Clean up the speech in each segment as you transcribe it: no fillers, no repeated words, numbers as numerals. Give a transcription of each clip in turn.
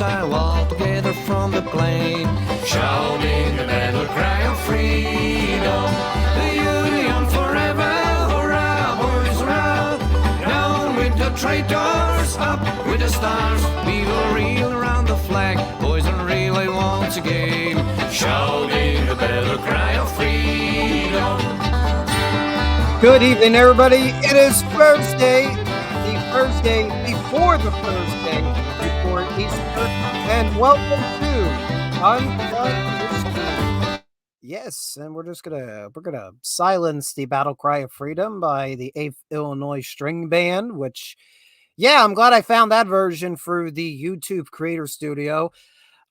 exile all together from the plain, shouting the battle cry of freedom. The Union forever, hurrah, boys, hurrah! Down with the traitors, up with the stars. We will reel around the flag, boys and relay once again, shouting the battle cry of freedom. Good evening, everybody. It is Thursday, the Thursday before the Thursday before Easter, and welcome to Uncut History. Yes, and we're gonna silence the battle cry of freedom by the 8th Illinois String Band, which, yeah, I'm glad I found that version through the YouTube Creator Studio.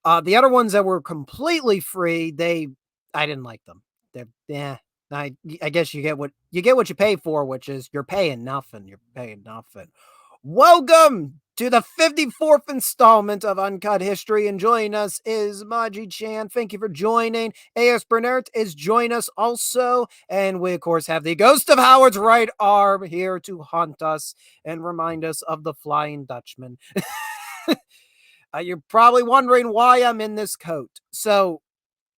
The other ones that were completely free, I didn't like them. I guess you get what you pay for, which is you're paying nothing. You're paying nothing. Welcome to the 54th installment of Uncut History, and joining us is Maji Chan. Thank you for joining. A.S. Bernert is joining us also, and we of course have the ghost of Howard's right arm here to haunt us and remind us of the Flying Dutchman. You're probably wondering why I'm in this coat. So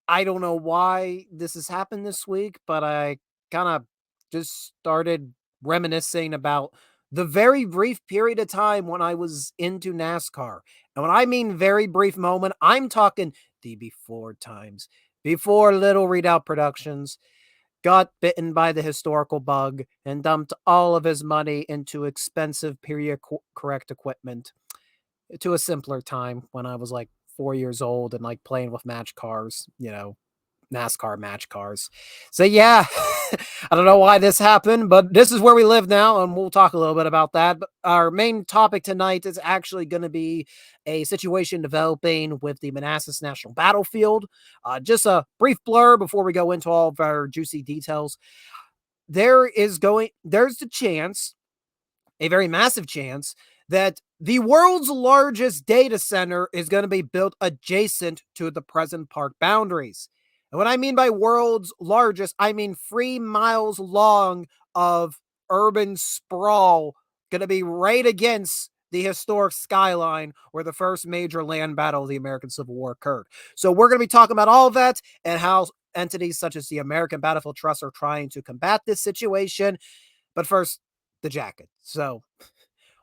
I don't know why this has happened this week, but I kind of just started reminiscing about the very brief period of time when I was into NASCAR. And when I mean very brief moment, I'm talking the before times, before Little Redoubt Productions got bitten by the historical bug and dumped all of his money into expensive period correct equipment, to a simpler time when I was like 4 years old and like playing with match cars, NASCAR match cars. So yeah, I don't know why this happened, but this is where we live now, and we'll talk a little bit about that. But our main topic tonight is actually going to be a situation developing with the Manassas National Battlefield. Just a brief blur before we go into all of our juicy details. There's the chance, a very massive chance, that the world's largest data center is going to be built adjacent to the present park boundaries. And what I mean by world's largest, I mean 3 miles long of urban sprawl, going to be right against the historic skyline where the first major land battle of the American Civil War occurred. So we're going to be talking about all of that and how entities such as the American Battlefield Trust are trying to combat this situation. But first, the jacket. So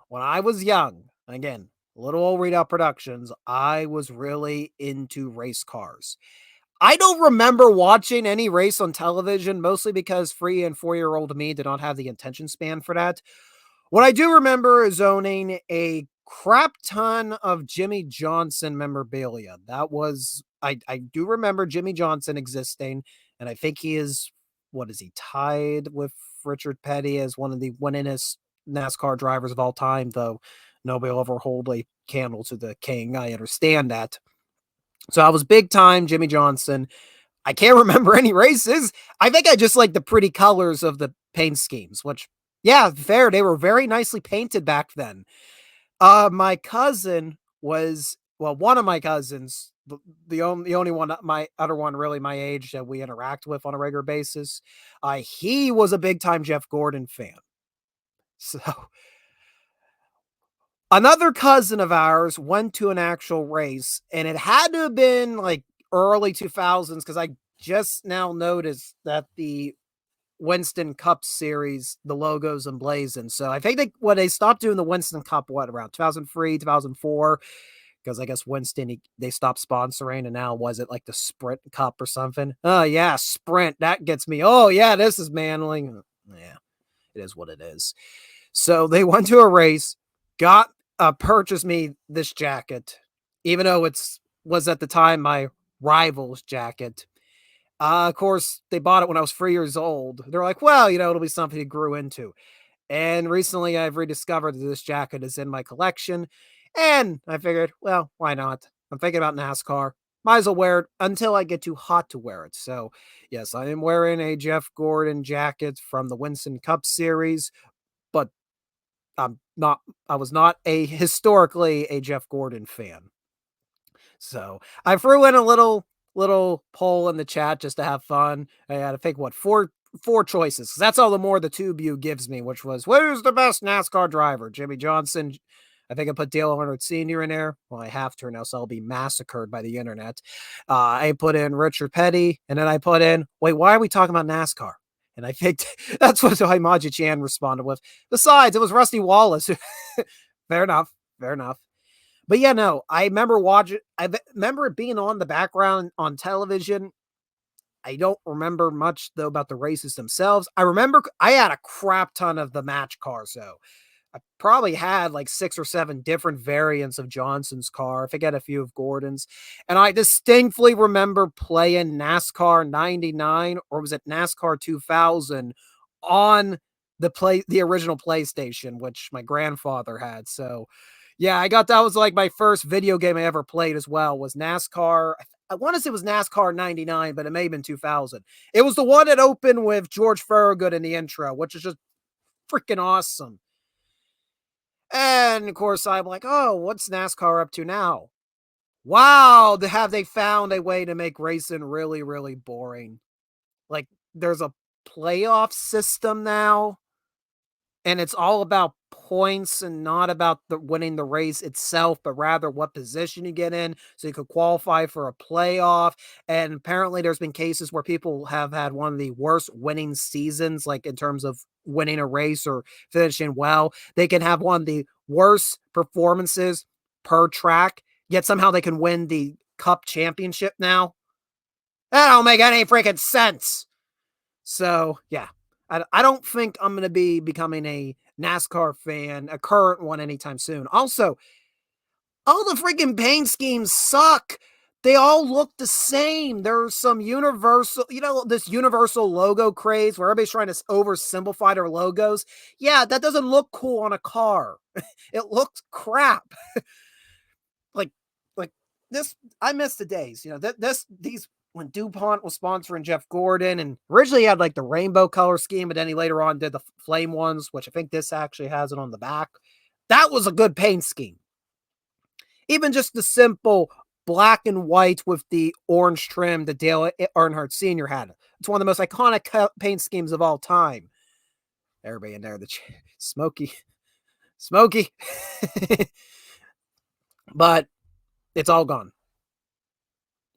when I was young, again, little old Redoubt Productions, I was really into race cars. I don't remember watching any race on television, mostly because 3 and 4-year-old me did not have the attention span for that. What I do remember is owning a crap ton of Jimmy Johnson memorabilia. I do remember Jimmy Johnson existing, and I think he is, tied with Richard Petty as one of the winningest NASCAR drivers of all time, though nobody will ever hold a candle to the king. I understand that. So I was big time Jimmy Johnson. I can't remember any races. I think I just like the pretty colors of the paint schemes, which, yeah, fair. They were very nicely painted back then. My cousin was, one of my cousins, the only one, my other one really my age that we interact with on a regular basis. He was a big time Jeff Gordon fan. So another cousin of ours went to an actual race, and it had to have been like early 2000s because I just now noticed that the Winston Cup series, the logo's emblazoned. So I think they stopped doing the Winston Cup, around 2003, 2004, because I guess Winston, they stopped sponsoring, and now was it like the Sprint Cup or something? Oh, yeah, Sprint. That gets me. Oh, yeah, this is manly. Yeah, it is what it is. So they went to a race, purchased me this jacket, even though was at the time my rival's jacket. Of course, they bought it when I was 3 years old. They're like, well, it'll be something you grew into. And recently I've rediscovered that this jacket is in my collection. And I figured, well, why not? I'm thinking about NASCAR. Might as well wear it until I get too hot to wear it. So, yes, I am wearing a Jeff Gordon jacket from the Winston Cup series, but I was not historically a Jeff Gordon fan. So I threw in a little poll in the chat just to have fun. I had to pick four choices. That's all the more the tube you gives me, which was, who's the best NASCAR driver? Jimmy Johnson, I think I put Dale Earnhardt Sr. in there. Well, I have to now, so I'll be massacred by the internet. I put in Richard Petty, and then I put in, wait, why are we talking about NASCAR? And I think that's what Haimaji Chan responded with. Besides, it was Rusty Wallace. Fair enough. Fair enough. But yeah, no, I remember watching, I remember it being on the background on television. I don't remember much though about the races themselves. I remember I had a crap ton of the match cars though. I probably had like 6 or 7 different variants of Johnson's car. I forget a few of Gordon's. And I distinctly remember playing NASCAR 99 or was it NASCAR 2000 on the original PlayStation, which my grandfather had. So yeah, that was like my first video game I ever played as well was NASCAR. I want to say it was NASCAR 99, but it may have been 2000. It was the one that opened with George Thorogood in the intro, which is just freaking awesome. And of course, I'm like, oh, what's NASCAR up to now? Wow, have they found a way to make racing really, really boring? Like, there's a playoff system now, and it's all about points and not about winning the race itself, but rather what position you get in so you could qualify for a playoff. And apparently there's been cases where people have had one of the worst winning seasons, like in terms of winning a race or finishing well. They can have one of the worst performances per track, yet somehow they can win the cup championship now. That don't make any freaking sense. So yeah, I don't think I'm going to be becoming a NASCAR fan, a current one anytime soon. Also, all the freaking paint schemes suck. They all look the same. There's some universal, this universal logo craze where everybody's trying to oversimplify their logos. Yeah, that doesn't look cool on a car. It looks crap. like this, I miss the days, these when DuPont was sponsoring Jeff Gordon, and originally he had like the rainbow color scheme, but then he later on did the flame ones, which I think this actually has it on the back. That was a good paint scheme. Even just the simple black and white with the orange trim that Dale Earnhardt Sr. had. It's one of the most iconic paint schemes of all time. Everybody in there, the smoky. But it's all gone.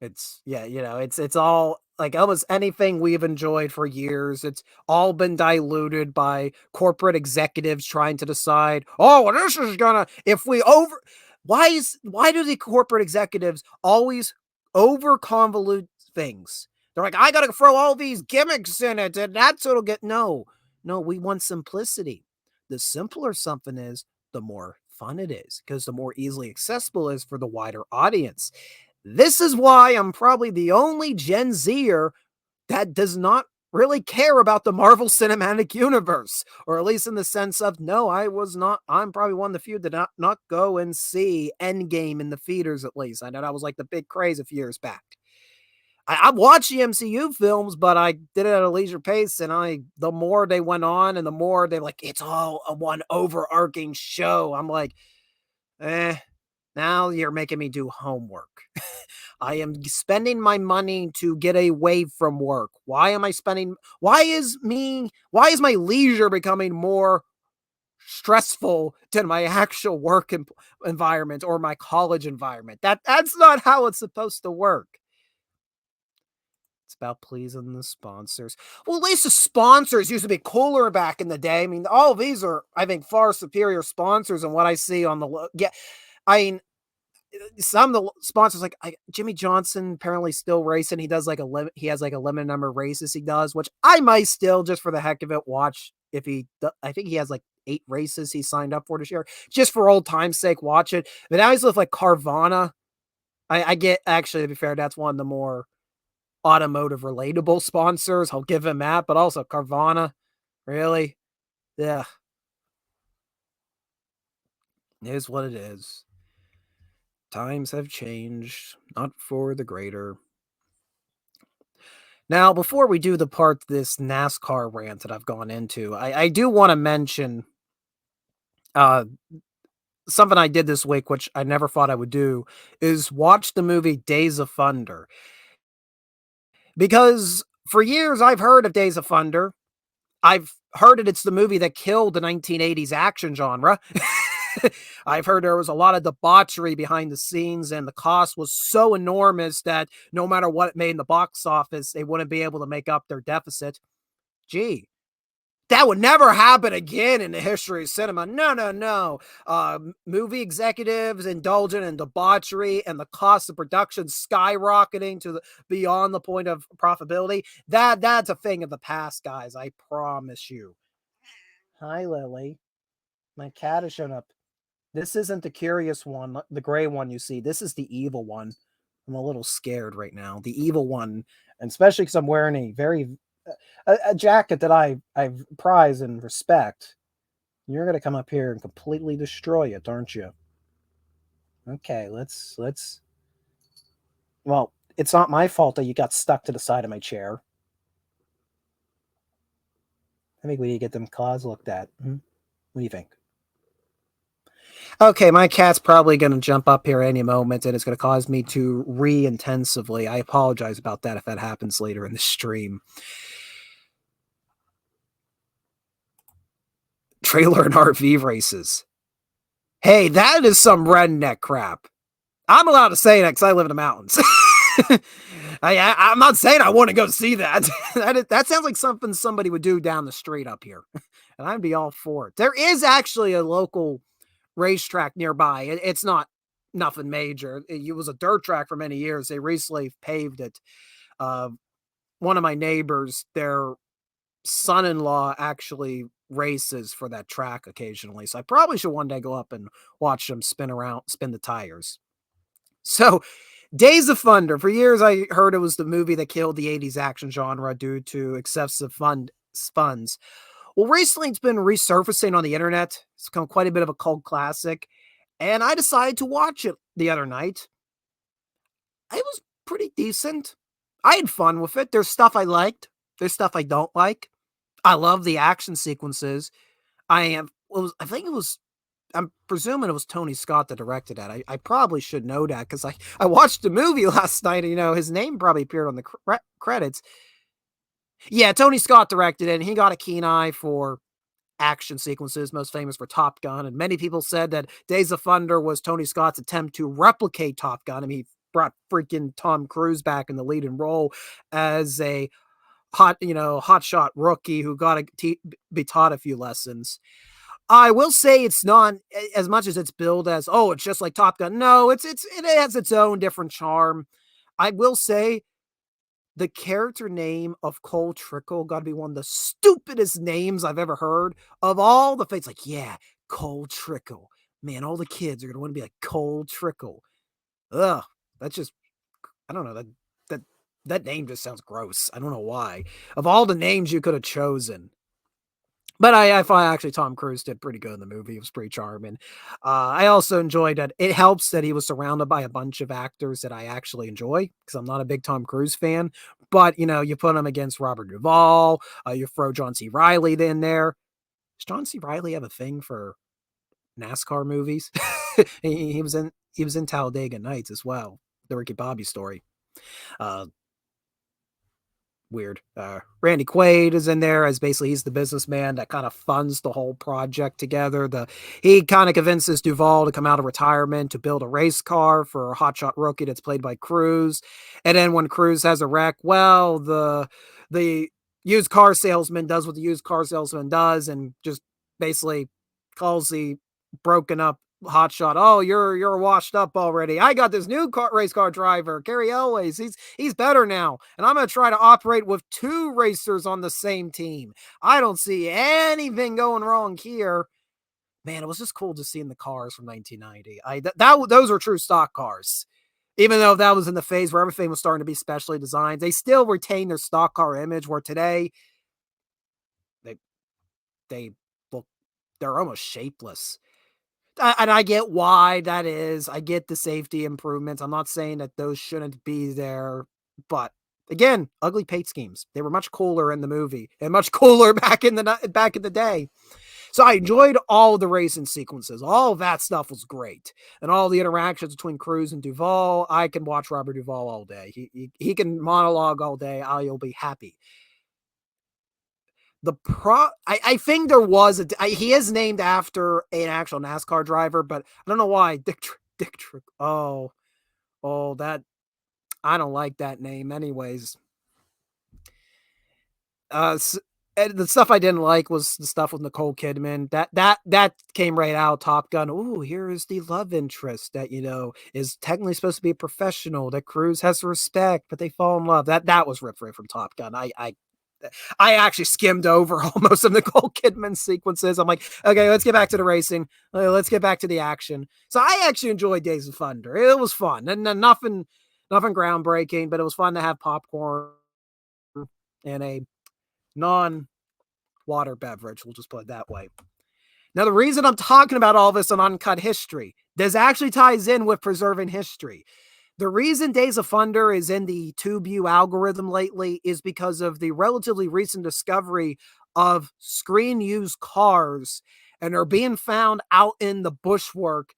It's it's all like almost anything we've enjoyed for years. It's all been diluted by corporate executives trying to decide, oh, well, this is gonna, if we over, why do the corporate executives always over convolute things? They're like, I gotta throw all these gimmicks in it, and that's what'll get. No, we want simplicity. The simpler something is, the more fun it is, because the more easily accessible it is for the wider audience. This is why I'm probably the only Gen Zer that does not really care about the Marvel Cinematic Universe, or at least in the sense of, no, I'm probably one of the few that not go and see Endgame in the theaters, at least. I know that was like the big craze a few years back. I watched the MCU films, but I did it at a leisure pace, and the more they went on and the more they like, it's all a one overarching show. I'm like, now you're making me do homework. I am spending my money to get away from work. Why is my leisure becoming more stressful than my actual work environment or my college environment? That's not how it's supposed to work. It's about pleasing the sponsors. Well, at least the sponsors used to be cooler back in the day. I mean, all of these are, I think, far superior sponsors than what I see on the, I mean, some of the sponsors, like Jimmy Johnson, apparently still racing. He does he has like a limited number of races he does, which I might still, just for the heck of it, watch. I think he has like 8 races he signed up for this year, just for old time's sake, watch it. But now he's with like Carvana. I get, actually, to be fair, that's one of the more automotive relatable sponsors. I'll give him that, but also Carvana, really? Yeah. It is what it is. Times have changed, not for the greater. Now, before we do the part of this NASCAR rant that I've gone into, I do want to mention something I did this week, which I never thought I would do, is watch the movie Days of Thunder. Because for years I've heard of Days of Thunder. I've heard it's the movie that killed the 1980s action genre. I've heard there was a lot of debauchery behind the scenes, and the cost was so enormous that no matter what it made in the box office, they wouldn't be able to make up their deficit. Gee, that would never happen again in the history of cinema. No, no, no. Movie executives indulging in debauchery and the cost of production skyrocketing to beyond the point of profitability. That's a thing of the past, guys. I promise you. Hi, Lily. My cat has shown up. This isn't the curious one, the gray one you see. This is the evil one. I'm a little scared right now. The evil one, and especially because I'm wearing a very a jacket that I prize and respect. You're gonna come up here and completely destroy it, aren't you? Okay, let's. Well, it's not my fault that you got stuck to the side of my chair. I think we need to get them claws looked at. What do you think? Okay, my cat's probably going to jump up here any moment, and it's going to cause me to re-intensively. I apologize about that if that happens later in the stream. Trailer and RV races. Hey, that is some redneck crap. I'm allowed to say that because I live in the mountains. I'm not saying I want to go see that. That sounds like something somebody would do down the street up here, and I'd be all for it. There is actually a local racetrack nearby. It's not nothing major. It was a dirt track for many years. They recently paved it. One of my neighbors, their son-in-law actually races for that track occasionally. So I probably should one day go up and watch them spin the tires. So Days of Thunder. For years, I heard it was the movie that killed the 80s action genre due to excessive funds. Well, recently it's been resurfacing on the internet. It's become quite a bit of a cult classic. And I decided to watch it the other night. It was pretty decent. I had fun with it. There's stuff I liked. There's stuff I don't like. I love the action sequences. I think it was I'm presuming it was Tony Scott that directed that. I probably should know that because I watched the movie last night and, his name probably appeared on the credits. Yeah, Tony Scott directed it, and he got a keen eye for action sequences, most famous for Top Gun. And many people said that Days of Thunder was Tony Scott's attempt to replicate Top Gun. I mean, he brought freaking Tom Cruise back in the leading role as a hotshot rookie who got to be taught a few lessons. I will say it's not as much as it's billed as, oh, it's just like Top Gun. No, it has its own different charm. I will say the character name of Cole Trickle got to be one of the stupidest names I've ever heard of all the fates. Like, yeah, Cole Trickle. Man, all the kids are going to want to be like Cole Trickle. Ugh, that's just, I don't know. That name just sounds gross. I don't know why. Of all the names you could have chosen. But I thought actually Tom Cruise did pretty good in the movie. It was pretty charming. I also enjoyed that. It helps that he was surrounded by a bunch of actors that I actually enjoy because I'm not a big Tom Cruise fan. But, you put him against Robert Duvall. You throw John C. Reilly in there. Does John C. Reilly have a thing for NASCAR movies? he was in Talladega Nights as well. The Ricky Bobby story. Weird. Randy Quaid is in there as basically he's the businessman that kind of funds the whole project together. He kind of convinces Duvall to come out of retirement to build a race car for a hotshot rookie that's played by Cruise. And then when Cruise has a wreck, well, the used car salesman does what the used car salesman does and just basically calls the broken up hotshot. Oh, you're washed up already. I got this new race car driver, Gary Elways. He's better now, and I'm gonna try to operate with two racers on the same team. I don't see anything going wrong here. Man, it was just cool to see in the cars from 1990. Those were true stock cars. Even though that was in the phase where everything was starting to be specially designed, they still retain their stock car image. Where today, they're almost shapeless. And I get why that is. I get the safety improvements. I'm not saying that those shouldn't be there, but again, ugly paint schemes. They were much cooler in the movie and much cooler back in the day. So I enjoyed all the racing sequences. All of that stuff was great, and all the interactions between Cruise and Duvall. I can watch Robert Duvall all day. He can monologue all day. I'll be happy. I think there was he is named after an actual NASCAR driver, but I don't know why. Dick Trickle. That I don't like that name anyways. And the stuff I didn't like was the stuff with Nicole Kidman. That came right out of Top Gun. Ooh, here is the love interest that, is technically supposed to be a professional, that Cruise has respect, but they fall in love. That was ripped right from Top Gun. I actually skimmed over almost of Nicole Kidman sequences. I'm like, okay, let's get back to the racing. Let's get back to the action. So I actually enjoyed Days of Thunder. It was fun, and nothing groundbreaking, but it was fun to have popcorn and a non-water beverage. We'll just put it that way. Now, the reason I'm talking about all this on Uncut History, this actually ties in with preserving history. The reason Days of Thunder is in the TubeView algorithm lately is because of the relatively recent discovery of screen-used cars, and are being found out in the bushwork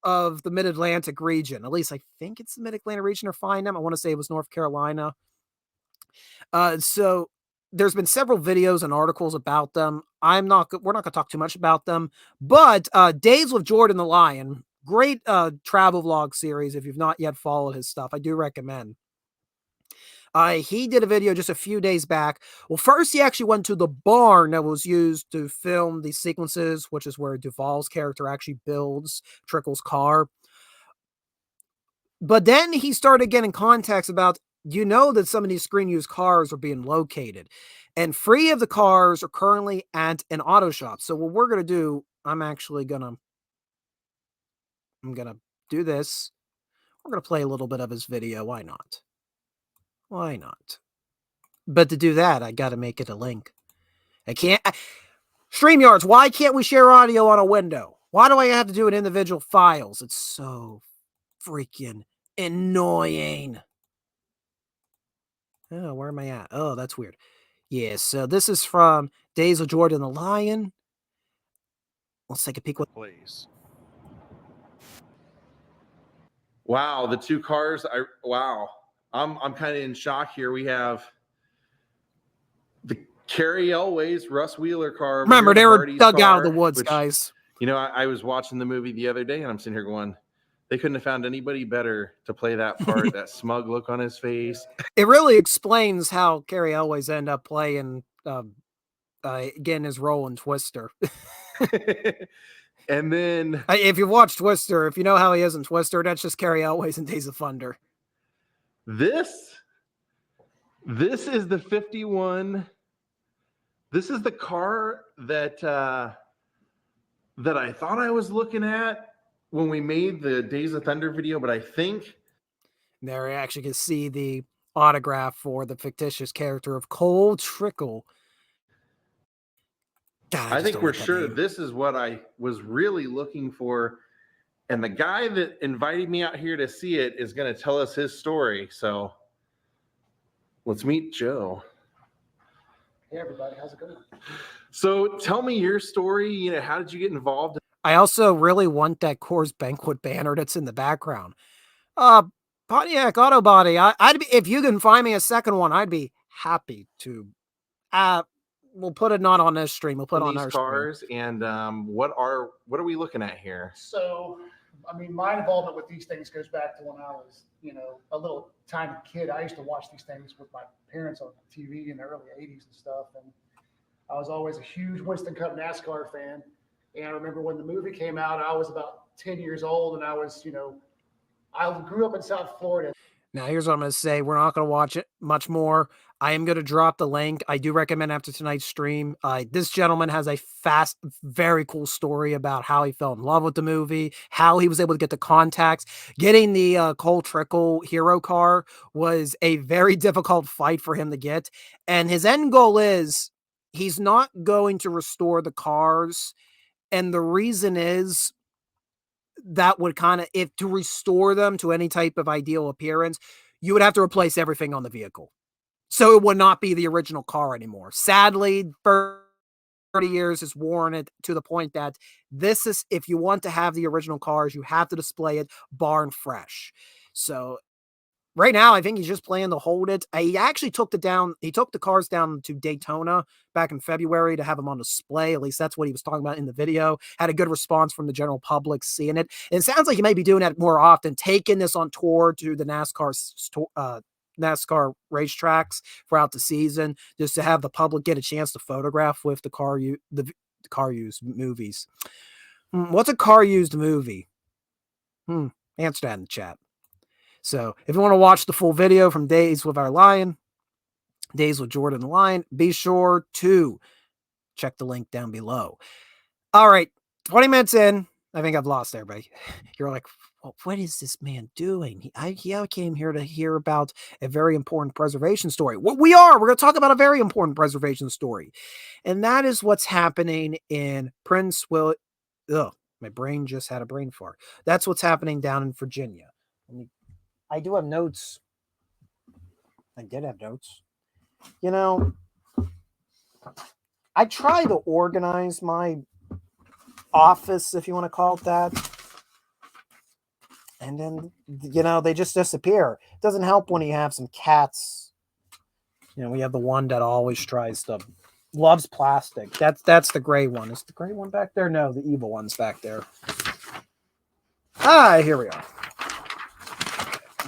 of the Mid-Atlantic region. At least I think it's the Mid-Atlantic region or find them. I want to say it was North Carolina. So there's been several videos and articles about them. We're not going to talk too much about them, but Days with Jordan the Lion, great travel vlog series. If you've not yet followed his stuff, I do recommend. He did a video just a few days back. Well, first he actually went to the barn that was used to film the sequences, which is where Duvall's character actually builds Trickle's car. But then he started getting context about, that some of these screen-used cars are being located. And 3 of the cars are currently at an auto shop. So what we're going to do, I'm going to do this. We're going to play a little bit of his video. Why not? Why not? But to do that, I got to make it a link. StreamYards, why can't we share audio on a window? Why do I have to do it individual files? It's so freaking annoying. Oh, where am I at? Oh, that's weird. Yeah, so this is from Days of Jordan the Lion. Let's take a peek. Please. Wow, the 2 cars. I'm kind of in shock here. We have the Carrie Elway's Russ Wheeler car. Remember, they were dug out of the woods, guys. I was watching the movie the other day, and I'm sitting here going, they couldn't have found anybody better to play that part. That smug look on his face. It really explains how Carrie Elway's end up playing, getting his role in Twister. And then, if you've watched Twister, if you know how he is in Twister, that's just Carrie Elway's in Days of Thunder. This is the 51. This is the car that I thought I was looking at when we made the Days of Thunder video, but I think there you actually can see the autograph for the fictitious character of Cole Trickle. God, I think we're sure this is what I was really looking for. And the guy that invited me out here to see it is going to tell us his story. So let's meet Joe. Hey, everybody. How's it going? So tell me your story. How did you get involved? I also really want that Coors Banquet banner that's in the background. Pontiac Auto Body. I'd be, if you can find me a second one, I'd be happy to. We'll put it not on this stream. We'll put it on our cars. Stream. And what are we looking at here? So, my involvement with these things goes back to when I was, a little tiny kid. I used to watch these things with my parents on TV in the early 80s and stuff. And I was always a huge Winston Cup NASCAR fan. And I remember when the movie came out, I was about 10 years old, and I was, I grew up in South Florida. Now, here's what I'm going to say. We're not going to watch it much more. I am going to drop the link. I do recommend after tonight's stream. This gentleman has a very cool story about how he fell in love with the movie, how he was able to get the contacts. Getting the Cole Trickle hero car was a very difficult fight for him to get. And his end goal is he's not going to restore the cars. And the reason is that would if to restore them to any type of ideal appearance, you would have to replace everything on the vehicle. So it would not be the original car anymore. Sadly, 30 years has worn it to the point that this is, if you want to have the original cars, you have to display it barn fresh. So right now, I think he's just planning to hold it. He actually took the cars down to Daytona back in February to have them on display. At least that's what he was talking about in the video. Had a good response from the general public seeing it. And it sounds like he may be doing that more often, taking this on tour to the NASCAR racetracks throughout the season, just to have the public get a chance to photograph with the car used movies. What's a car used movie? Answer that in the chat. So if you want to watch the full video from Days with Our Lion, Days with Jordan the Lion, be sure to check the link down below. All right, 20 minutes in. I think I've lost everybody. You're like, well, what is this man doing? I came here to hear about a very important preservation story. What we're going to talk about a very important preservation story. And that is what's happening in Prince William. Ugh, my brain just had a brain fart. That's what's happening down in Virginia. I do have notes. I did have notes. You know, I try to organize my office, if you want to call it that. And then, you know, they just disappear. It doesn't help when you have some cats. You know, we have the one that always loves plastic. That's the gray one. Is the gray one back there? No, the evil one's back there. Here we are.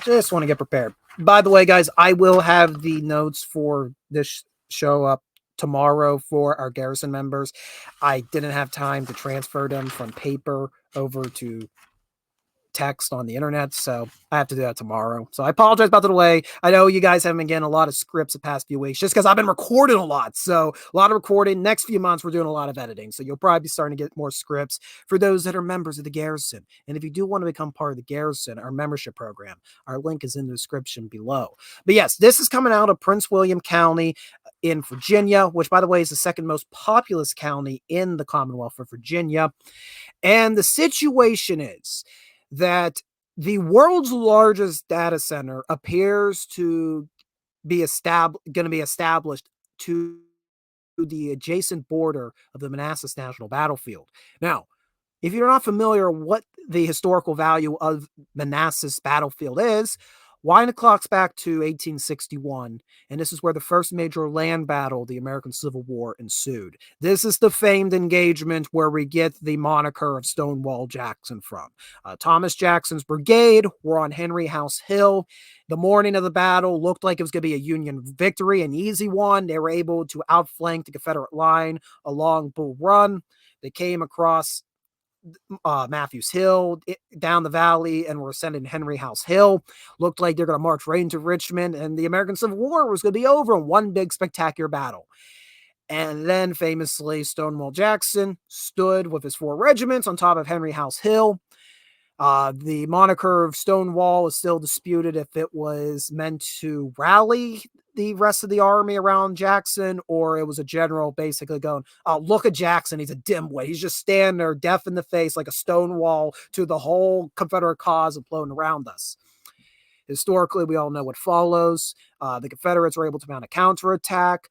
Just want to get prepared. By the way, guys, I will have the notes for this show up tomorrow for our Garrison members. I didn't have time to transfer them from paper over to text on the internet, so I have to do that tomorrow. So I apologize about the delay. I know you guys haven't been getting a lot of scripts the past few weeks just because I've been recording a lot. So a lot of recording. Next few months, we're doing a lot of editing. So you'll probably be starting to get more scripts for those that are members of the Garrison. And if you do want to become part of the Garrison, our membership program, our link is in the description below. But yes, this is coming out of Prince William County in Virginia, which, by the way, is the second most populous county in the Commonwealth of Virginia. And the situation is that the world's largest data center appears to be going to be established to the adjacent border of the Manassas National Battlefield. Now, if you're not familiar what the historical value of Manassas Battlefield is, wind the clocks back to 1861, and this is where the first major land battle, the American Civil War, ensued. This is the famed engagement where we get the moniker of Stonewall Jackson from. Thomas Jackson's brigade were on Henry House Hill. The morning of the battle looked like it was going to be a Union victory, an easy one. They were able to outflank the Confederate line along Bull Run. They came across Matthews Hill down the valley and were ascending Henry House Hill. Looked like they're going to march right into Richmond, and the American Civil War was going to be over in one big spectacular battle. And then famously, Stonewall Jackson stood with his 4 regiments on top of Henry House Hill. The moniker of Stonewall is still disputed if it was meant to rally the rest of the army around Jackson, or it was a general basically going, oh, look at Jackson, he's a dimwit. He's just standing there deaf in the face like a stone wall to the whole Confederate cause floating around us. Historically, we all know what follows. The Confederates are able to mount a counterattack.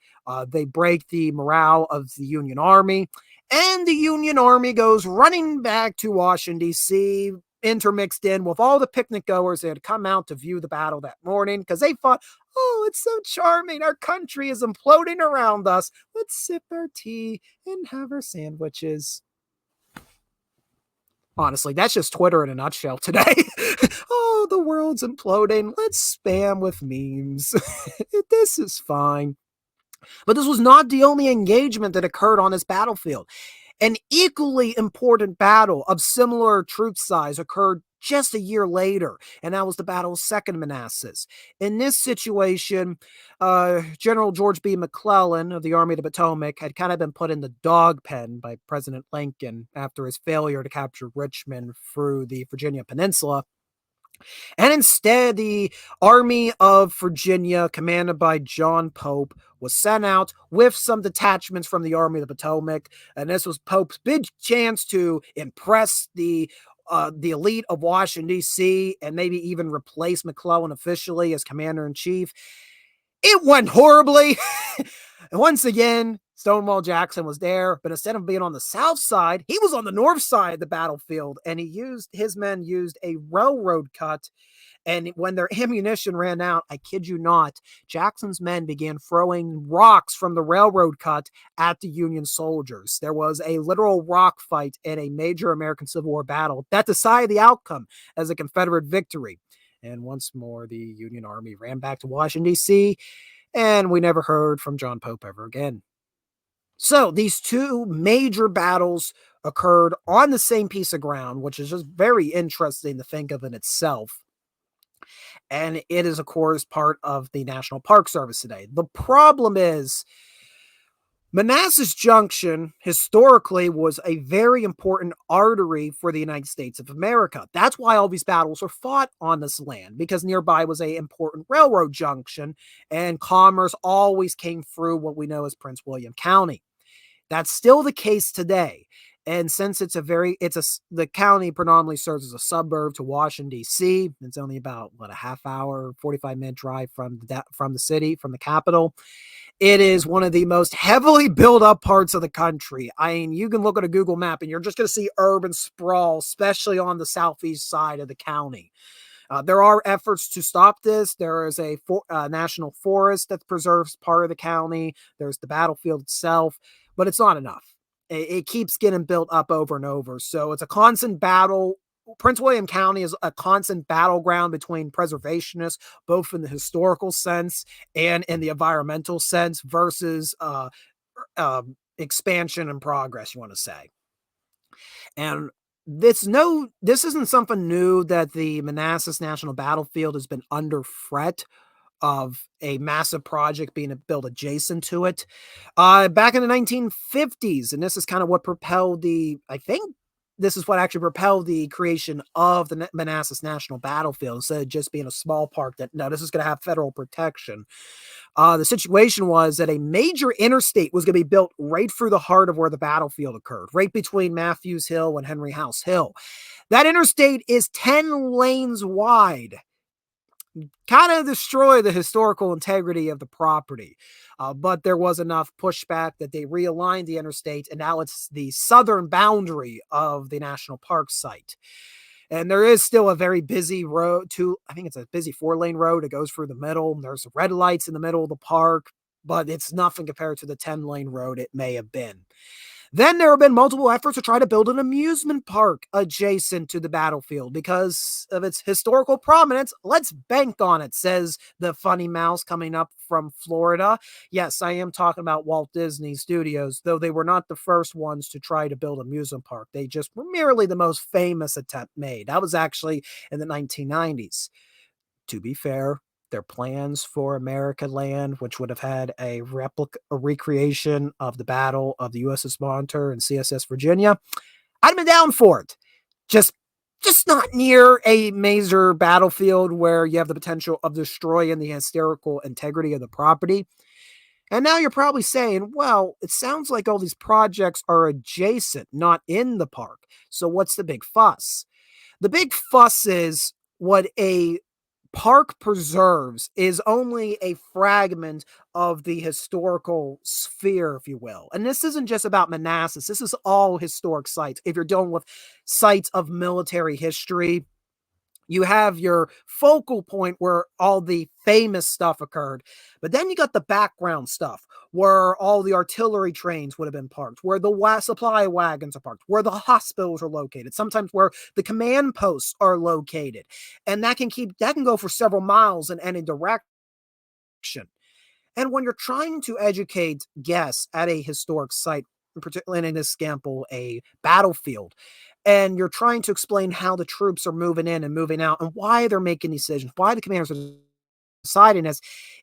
They break the morale of the Union Army, and the Union Army goes running back to Washington, D.C., intermixed in with all the picnic goers that had come out to view the battle that morning because they thought, oh, it's so charming. Our country is imploding around us. Let's sip our tea and have our sandwiches. Honestly, that's just Twitter in a nutshell today. Oh, the world's imploding. Let's spam with memes. This is fine. But this was not the only engagement that occurred on this battlefield. An equally important battle of similar troop size occurred just a year later, and that was the Battle of Second Manassas. In this situation, General George B. McClellan of the Army of the Potomac had kind of been put in the dog pen by President Lincoln after his failure to capture Richmond through the Virginia Peninsula. And instead, the Army of Virginia, commanded by John Pope, was sent out with some detachments from the Army of the Potomac. And this was Pope's big chance to impress the elite of Washington, D.C., and maybe even replace McClellan officially as commander-in-chief. It went horribly. And once again, Stonewall Jackson was there, but instead of being on the south side, he was on the north side of the battlefield, and his men used a railroad cut. And when their ammunition ran out, I kid you not, Jackson's men began throwing rocks from the railroad cut at the Union soldiers. There was a literal rock fight in a major American Civil War battle that decided the outcome as a Confederate victory. And once more, the Union Army ran back to Washington, D.C., and we never heard from John Pope ever again. So these two major battles occurred on the same piece of ground, which is just very interesting to think of in itself. And it is, of course, part of the National Park Service today. The problem is Manassas Junction historically was a very important artery for the United States of America. That's why all these battles were fought on this land, because nearby was an important railroad junction, and commerce always came through what we know as Prince William County. That's still the case today. And since the county predominantly serves as a suburb to Washington, D.C., it's only about, a half hour, 45-minute drive from the city, from the capital. It is one of the most heavily built up parts of the country. I mean, you can look at a Google map and you're just going to see urban sprawl, especially on the southeast side of the county. There are efforts to stop this. There is a national forest that preserves part of the county. There's the battlefield itself, but it's not enough. It keeps getting built up over and over. So it's a constant battle. Prince William County is a constant battleground between preservationists, both in the historical sense and in the environmental sense, versus expansion and progress, you want to say. And this isn't something new that the Manassas National Battlefield has been under threat of a massive project being built adjacent to it. Back in the 1950s, and this is kind of what propelled this is what actually propelled the creation of the Manassas National Battlefield, instead of just being a small park that, no, this is going to have federal protection. The situation was that a major interstate was going to be built right through the heart of where the battlefield occurred, right between Matthews Hill and Henry House Hill. That interstate is 10 lanes wide. Kind of destroy the historical integrity of the property. But there was enough pushback that they realigned the interstate, and now it's the southern boundary of the national park site. And there is still a very busy road I think it's a busy 4-lane road. It goes through the middle. There's red lights in the middle of the park, but it's nothing compared to the 10-lane road it may have been. Then there have been multiple efforts to try to build an amusement park adjacent to the battlefield because of its historical prominence. Let's bank on it, says the funny mouse coming up from Florida. Yes, I am talking about Walt Disney Studios, though they were not the first ones to try to build an amusement park. They just were merely the most famous attempt made. That was actually in the 1990s. To be fair, their plans for America Land, which would have had a recreation of the Battle of the USS Monitor and CSS Virginia, I'd have been down for it. Just not near a major battlefield where you have the potential of destroying the historical integrity of the property. And now you're probably saying, well, it sounds like all these projects are adjacent, not in the park. So what's the big fuss? The big fuss is what a park preserves is only a fragment of the historical sphere, if you will. And this isn't just about Manassas. This is all historic sites. If you're dealing with sites of military history, you have your focal point where all the famous stuff occurred. But then you got the background stuff where all the artillery trains would have been parked, where the supply wagons are parked, where the hospitals are located, sometimes where the command posts are located. And that can go for several miles in any direction. And when you're trying to educate guests at a historic site, particularly in this example, a battlefield, and you're trying to explain how the troops are moving in and moving out and why they're making decisions, why the commanders are deciding this,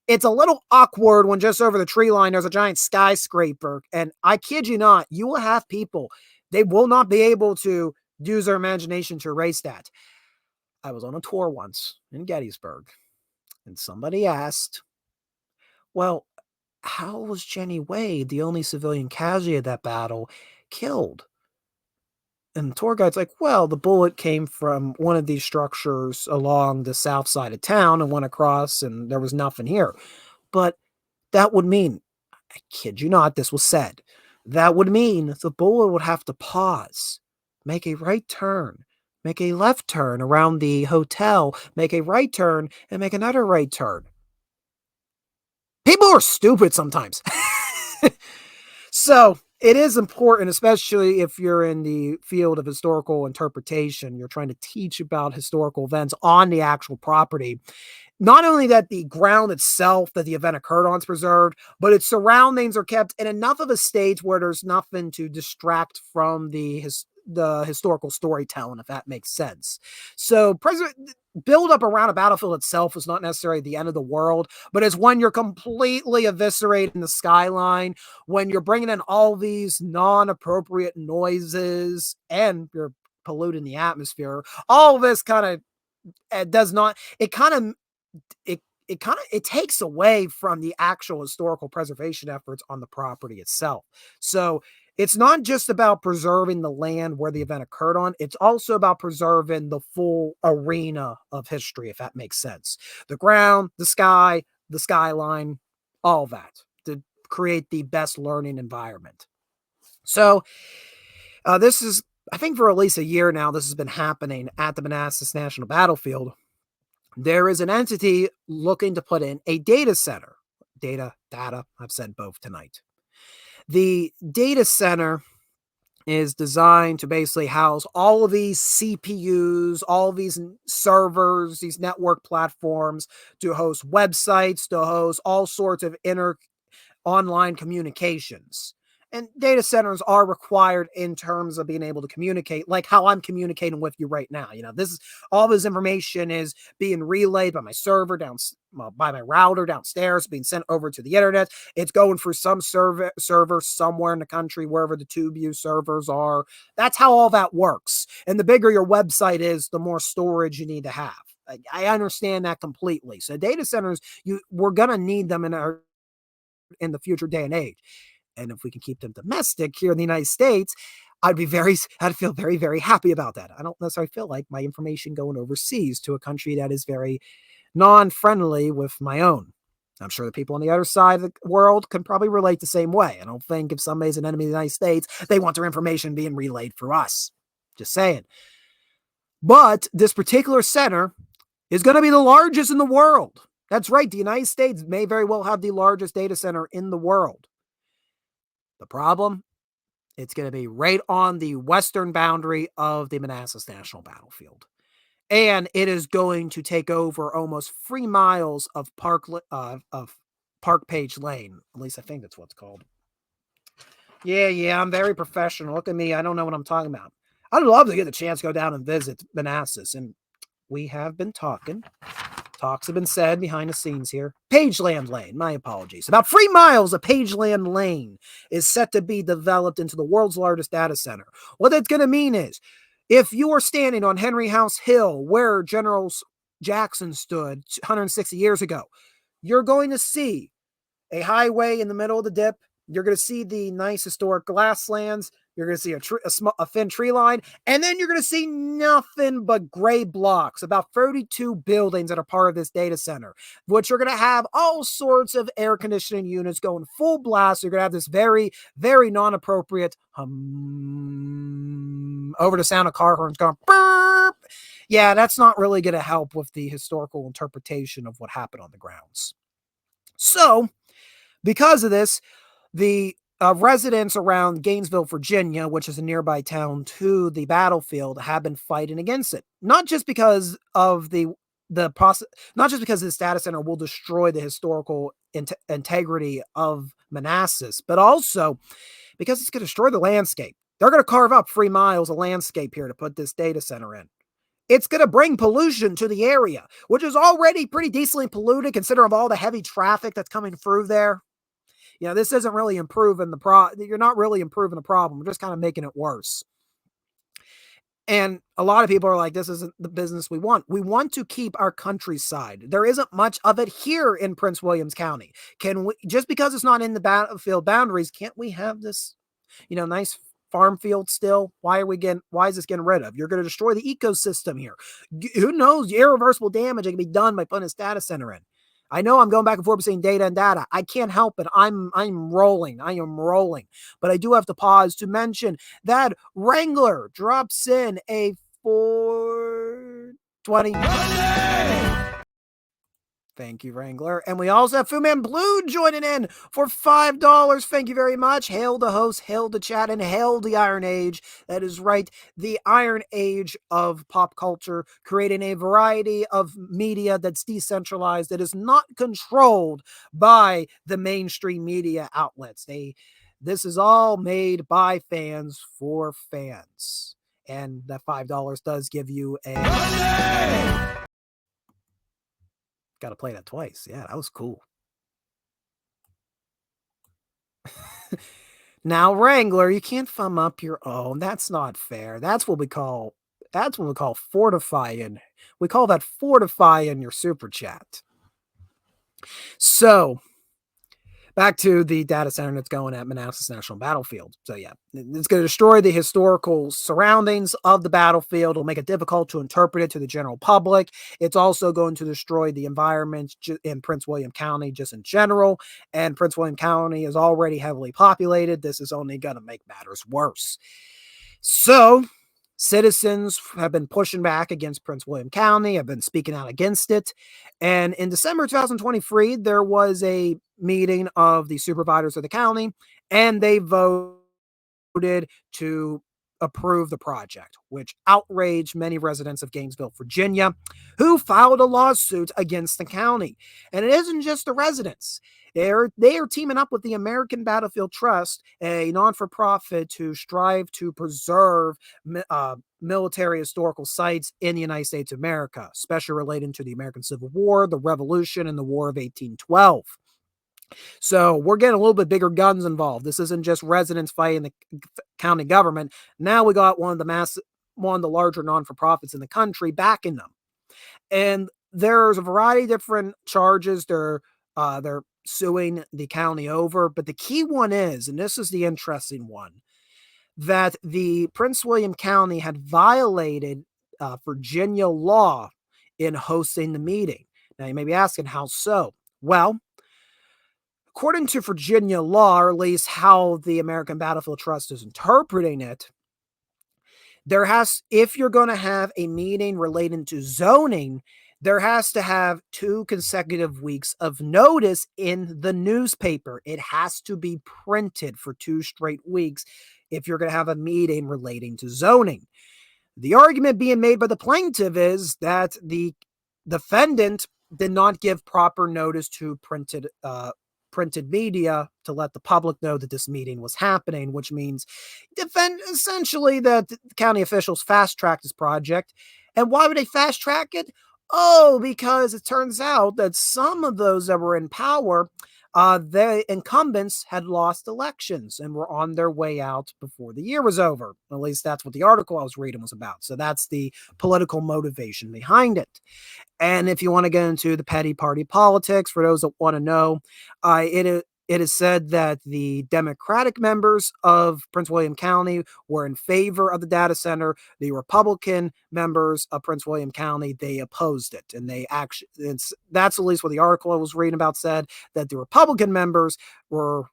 it's a little awkward when just over the tree line there's a giant skyscraper. And I kid you not, you will have people, they will not be able to use their imagination to erase that. I was on a tour once in Gettysburg, and somebody asked, well, how was Jenny Wade, the only civilian casualty of that battle, killed? And the tour guide's like, well, the bullet came from one of these structures along the south side of town and went across, and there was nothing here. But that would mean I kid you not, this was said. That would mean the bullet would have to pause, make a right turn, make a left turn around the hotel, make a right turn, and make another right turn. People are stupid sometimes. So it is important, especially if you're in the field of historical interpretation, you're trying to teach about historical events on the actual property. Not only that the ground itself that the event occurred on is preserved, but its surroundings are kept in enough of a state where there's nothing to distract from the historical storytelling, if that makes sense. So build up around a battlefield itself is not necessarily the end of the world, but it's when you're completely eviscerating the skyline, when you're bringing in all these non-appropriate noises and you're polluting the atmosphere. All this kind of does not, it kind of it takes away from the actual historical preservation efforts on the property itself. So it's not just about preserving the land where the event occurred on, it's also about preserving the full arena of history, if that makes sense. The ground, the sky, the skyline, all that to create the best learning environment. So this is, I think for at least a year now, this has been happening at the Manassas National Battlefield. There is an entity looking to put in a data center. Data, I've said both tonight. The data center is designed to basically house all of these CPUs, all of these servers, these network platforms, to host websites, to host all sorts of online communications. And data centers are required in terms of being able to communicate, like how I'm communicating with you right now. All this information is being relayed by my server by my router downstairs, being sent over to the internet. It's going through some server somewhere in the country, wherever the TubeU servers are. That's how all that works. And the bigger your website is, the more storage you need to have. I understand that completely. So data centers, we're going to need them in the future day and age. And if we can keep them domestic here in the United States, I'd feel very, very happy about that. I don't necessarily feel like my information going overseas to a country that is very non-friendly with my own. I'm sure the people on the other side of the world can probably relate the same way. I don't think if somebody's an enemy of the United States, they want their information being relayed through us. Just saying. But this particular center is going to be the largest in the world. That's right. The United States may very well have the largest data center in the world. The problem, it's going to be right on the western boundary of the Manassas National Battlefield. And it is going to take over almost 3 miles of Park Page Lane. At least I think that's what it's called. Yeah, I'm very professional. Look at me. I don't know what I'm talking about. I'd love to get the chance to go down and visit Manassas. And we have been talking. Talks have been said behind the scenes here. Pageland Lane, my apologies. About 3 miles of Pageland Lane is set to be developed into the world's largest data center. What that's going to mean is, if you are standing on Henry House Hill, where General Jackson stood 160 years ago, you're going to see a highway in the middle of the dip. You're going to see the nice historic grasslands. You're going to see a thin tree line. And then you're going to see nothing but gray blocks, about 32 buildings that are part of this data center, which are going to have all sorts of air conditioning units going full blast. You're going to have this very, very non-appropriate over the sound of car horns going burp. Yeah, that's not really going to help with the historical interpretation of what happened on the grounds. So, because of this, the residents around Gainesville, Virginia, which is a nearby town to the battlefield, have been fighting against it. Not just because of the process, not just because this data center will destroy the historical integrity of Manassas, but also because it's going to destroy the landscape. They're going to carve up 3 miles of landscape here to put this data center in. It's going to bring pollution to the area, which is already pretty decently polluted considering all the heavy traffic that's coming through there. This isn't really improving you're not really improving the problem. We're just kind of making it worse. And a lot of people are like, this isn't the business we want. We want to keep our countryside. There isn't much of it here in Prince Williams County. Just because it's not in the battlefield boundaries, can't we have this, nice farm field still? Why is this getting rid of? You're going to destroy the ecosystem here. Who knows? Irreversible damage that can be done by putting a data center in. I know I'm going back and forth between data and data. I can't help it. I'm rolling. I am rolling. But I do have to pause to mention that Wrangler drops in a 420. Thank you, Wrangler. And we also have Fu Man Blue joining in for $5. Thank you very much. Hail the host, hail the chat, and hail the Iron Age. That is right, the Iron Age of pop culture, creating a variety of media that's decentralized, that is not controlled by the mainstream media outlets. This is all made by fans for fans. And that $5 does give you a... Got to play that twice. Yeah, that was cool. Now, Wrangler, you can't thumb up your own. That's not fair. That's what we call fortifying. We call that fortifying your super chat. So, back to the data center that's going at Manassas National Battlefield. So yeah, it's going to destroy the historical surroundings of the battlefield. It'll make it difficult to interpret it to the general public. It's also going to destroy the environment in Prince William County just in general. And Prince William County is already heavily populated. This is only going to make matters worse. So citizens have been pushing back against Prince William County, have been speaking out against it. And in December 2023, there was a meeting of the supervisors of the county, and they voted to approve the project, which outraged many residents of Gainesville, Virginia, who filed a lawsuit against the county. And it isn't just the residents. They are teaming up with the American Battlefield Trust, a non-for-profit to strive to preserve military historical sites in the United States of America, especially relating to the American Civil War, the Revolution, and the War of 1812. So we're getting a little bit bigger guns involved. This isn't just residents fighting the county government. Now we got one of the larger non-for-profits in the country backing them. And there's a variety of different charges they're suing the county over. But the key one is, and this is the interesting one, that the Prince William County had violated Virginia law in hosting the meeting. Now you may be asking, how so? Well, according to Virginia law, or at least how the American Battlefield Trust is interpreting it, if you're going to have a meeting relating to zoning, there has to have 2 consecutive weeks of notice in the newspaper. It has to be printed for 2 straight weeks if you're going to have a meeting relating to zoning. The argument being made by the plaintiff is that the defendant did not give proper notice to printed media to let the public know that this meeting was happening, which means essentially that the county officials fast-tracked this project. And why would they fast-track it? Oh, because it turns out that some of those that were in power, the incumbents had lost elections and were on their way out before the year was over. At least that's what the article I was reading was about. So that's the political motivation behind it. And if you want to get into the petty party politics, for those that want to know, it is said that the Democratic members of Prince William County were in favor of the data center. The Republican members of Prince William County, they opposed it. And that's at least what the article I was reading about said, that the Republican members were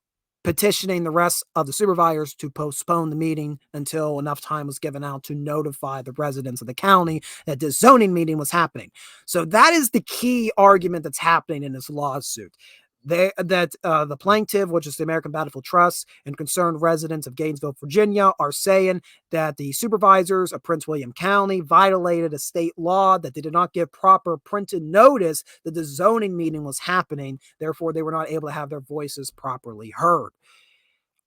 petitioning the rest of the supervisors to postpone the meeting until enough time was given out to notify the residents of the county that this zoning meeting was happening. So that is the key argument that's happening in this lawsuit. The plaintiff, which is the American Battlefield Trust, and concerned residents of Gainesville, Virginia, are saying that the supervisors of Prince William County violated a state law, that they did not give proper printed notice that the zoning meeting was happening. Therefore, they were not able to have their voices properly heard.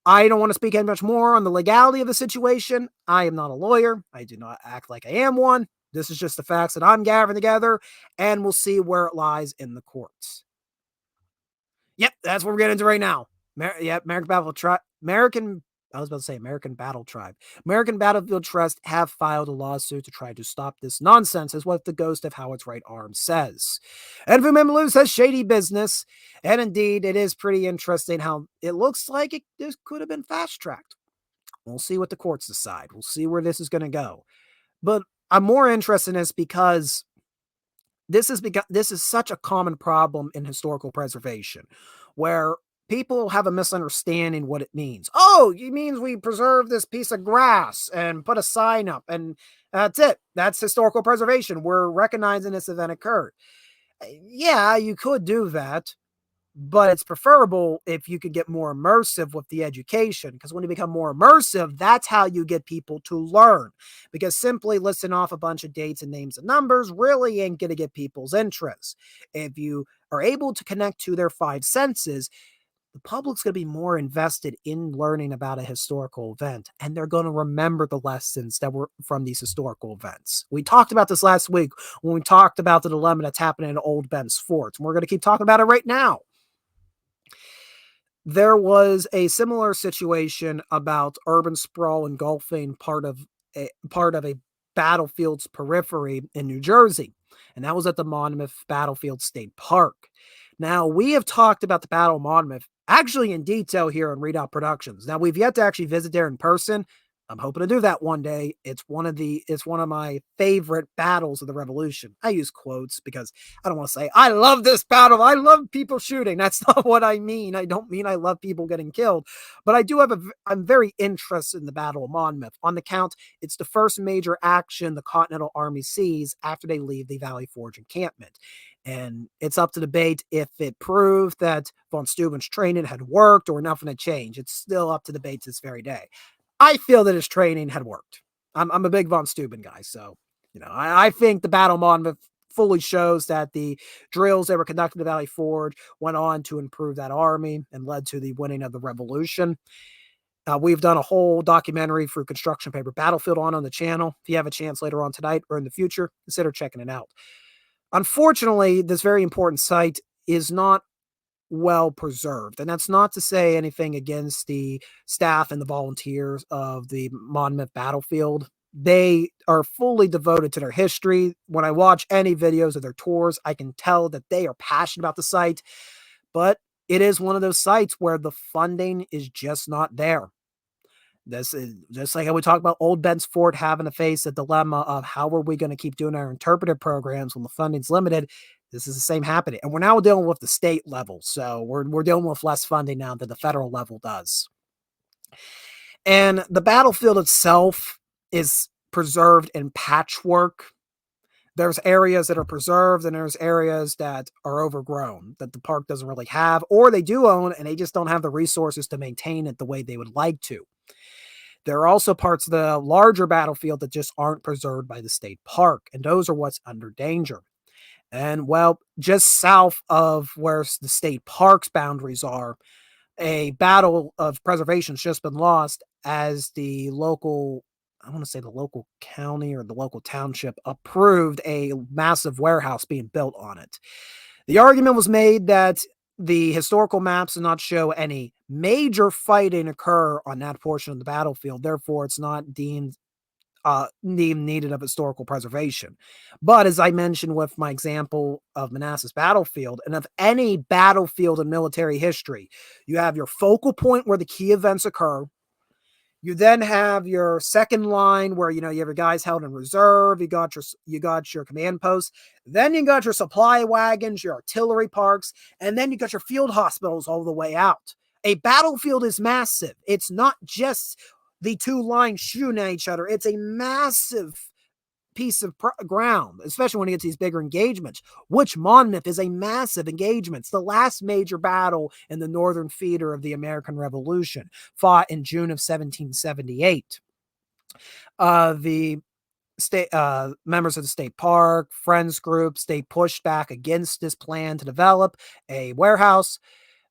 I don't want to speak any much more on the legality of the situation. I am not a lawyer. I do not act like I am one. This is just the facts that I'm gathering together, and we'll see where it lies in the courts. Yep, that's what we're getting into right now. American Battlefield Tribe. American Battlefield Trust have filed a lawsuit to try to stop this nonsense, is what the ghost of Howard's right arm says. And Vumimelu says shady business. And indeed, it is pretty interesting how it looks like this could have been fast-tracked. We'll see what the courts decide. We'll see where this is going to go. But I'm more interested in this because this is such a common problem in historical preservation, where people have a misunderstanding what it means. Oh, it means we preserve this piece of grass and put a sign up, and that's it. That's historical preservation. We're recognizing this event occurred. Yeah, you could do that, but it's preferable if you could get more immersive with the education, because when you become more immersive, that's how you get people to learn, because simply listing off a bunch of dates and names and numbers really ain't going to get people's interest. If you are able to connect to their five senses, the public's going to be more invested in learning about a historical event, and they're going to remember the lessons that were from these historical events. We talked about this last week when we talked about the dilemma that's happening in Old Ben's Fort, and we're going to keep talking about it right now. There was a similar situation about urban sprawl engulfing part of a battlefield's periphery in New Jersey, and that was at the Monmouth Battlefield State Park. Now, we have talked about the Battle of Monmouth actually in detail here on Readout Productions. Now, we've yet to actually visit there in person. I'm hoping to do that one day. It's one of my favorite battles of the Revolution. I use quotes because I don't want to say I love this battle. I love people shooting. That's not what I mean. I don't mean I love people getting killed, but I'm very interested in the Battle of Monmouth on the count. It's the first major action the Continental Army sees after they leave the Valley Forge encampment. And it's up to debate if it proved that von Steuben's training had worked or nothing had changed. It's still up to debate this very day. I feel that his training had worked. I'm a big von Steuben guy, so I think the Battle of Monmouth fully shows that the drills that were conducted at Valley Forge went on to improve that army and led to the winning of the Revolution. We've done a whole documentary for Construction Paper Battlefield on the channel. If you have a chance later on tonight or in the future, consider checking it out. Unfortunately, this very important site is not well preserved. And that's not to say anything against the staff and the volunteers of the Monmouth Battlefield. They are fully devoted to their history. When I watch any videos of their tours, I can tell that they are passionate about the site, but it is one of those sites where the funding is just not there. This is just like how we talk about Old Ben's Fort having to face the dilemma of how are we going to keep doing our interpretive programs when the funding's limited. This is the same happening. And we're now dealing with the state level. So we're dealing with less funding now than the federal level does. And the battlefield itself is preserved in patchwork. There's areas that are preserved and there's areas that are overgrown that the park doesn't really have, or they do own and they just don't have the resources to maintain it the way they would like to. There are also parts of the larger battlefield that just aren't preserved by the state park, and those are what's under danger. And well, just south of where the state park's boundaries are, a battle of preservation has just been lost as the local county or the local township approved a massive warehouse being built on it. The argument was made that the historical maps do not show any major fighting occur on that portion of the battlefield. Therefore, it's not deemed needed of historical preservation. But as I mentioned with my example of Manassas Battlefield, and of any battlefield in military history, you have your focal point where the key events occur. You then have your second line where you have your guys held in reserve. You got your command posts. Then you got your supply wagons, your artillery parks, and then you got your field hospitals all the way out. A battlefield is massive. It's not just the two lines shooting at each other. It's a massive piece of ground, especially when you get to these bigger engagements, which Monmouth is a massive engagement. It's the last major battle in the northern theater of the American Revolution, fought in June of 1778. The state members of the state park, friends groups, they pushed back against this plan to develop a warehouse.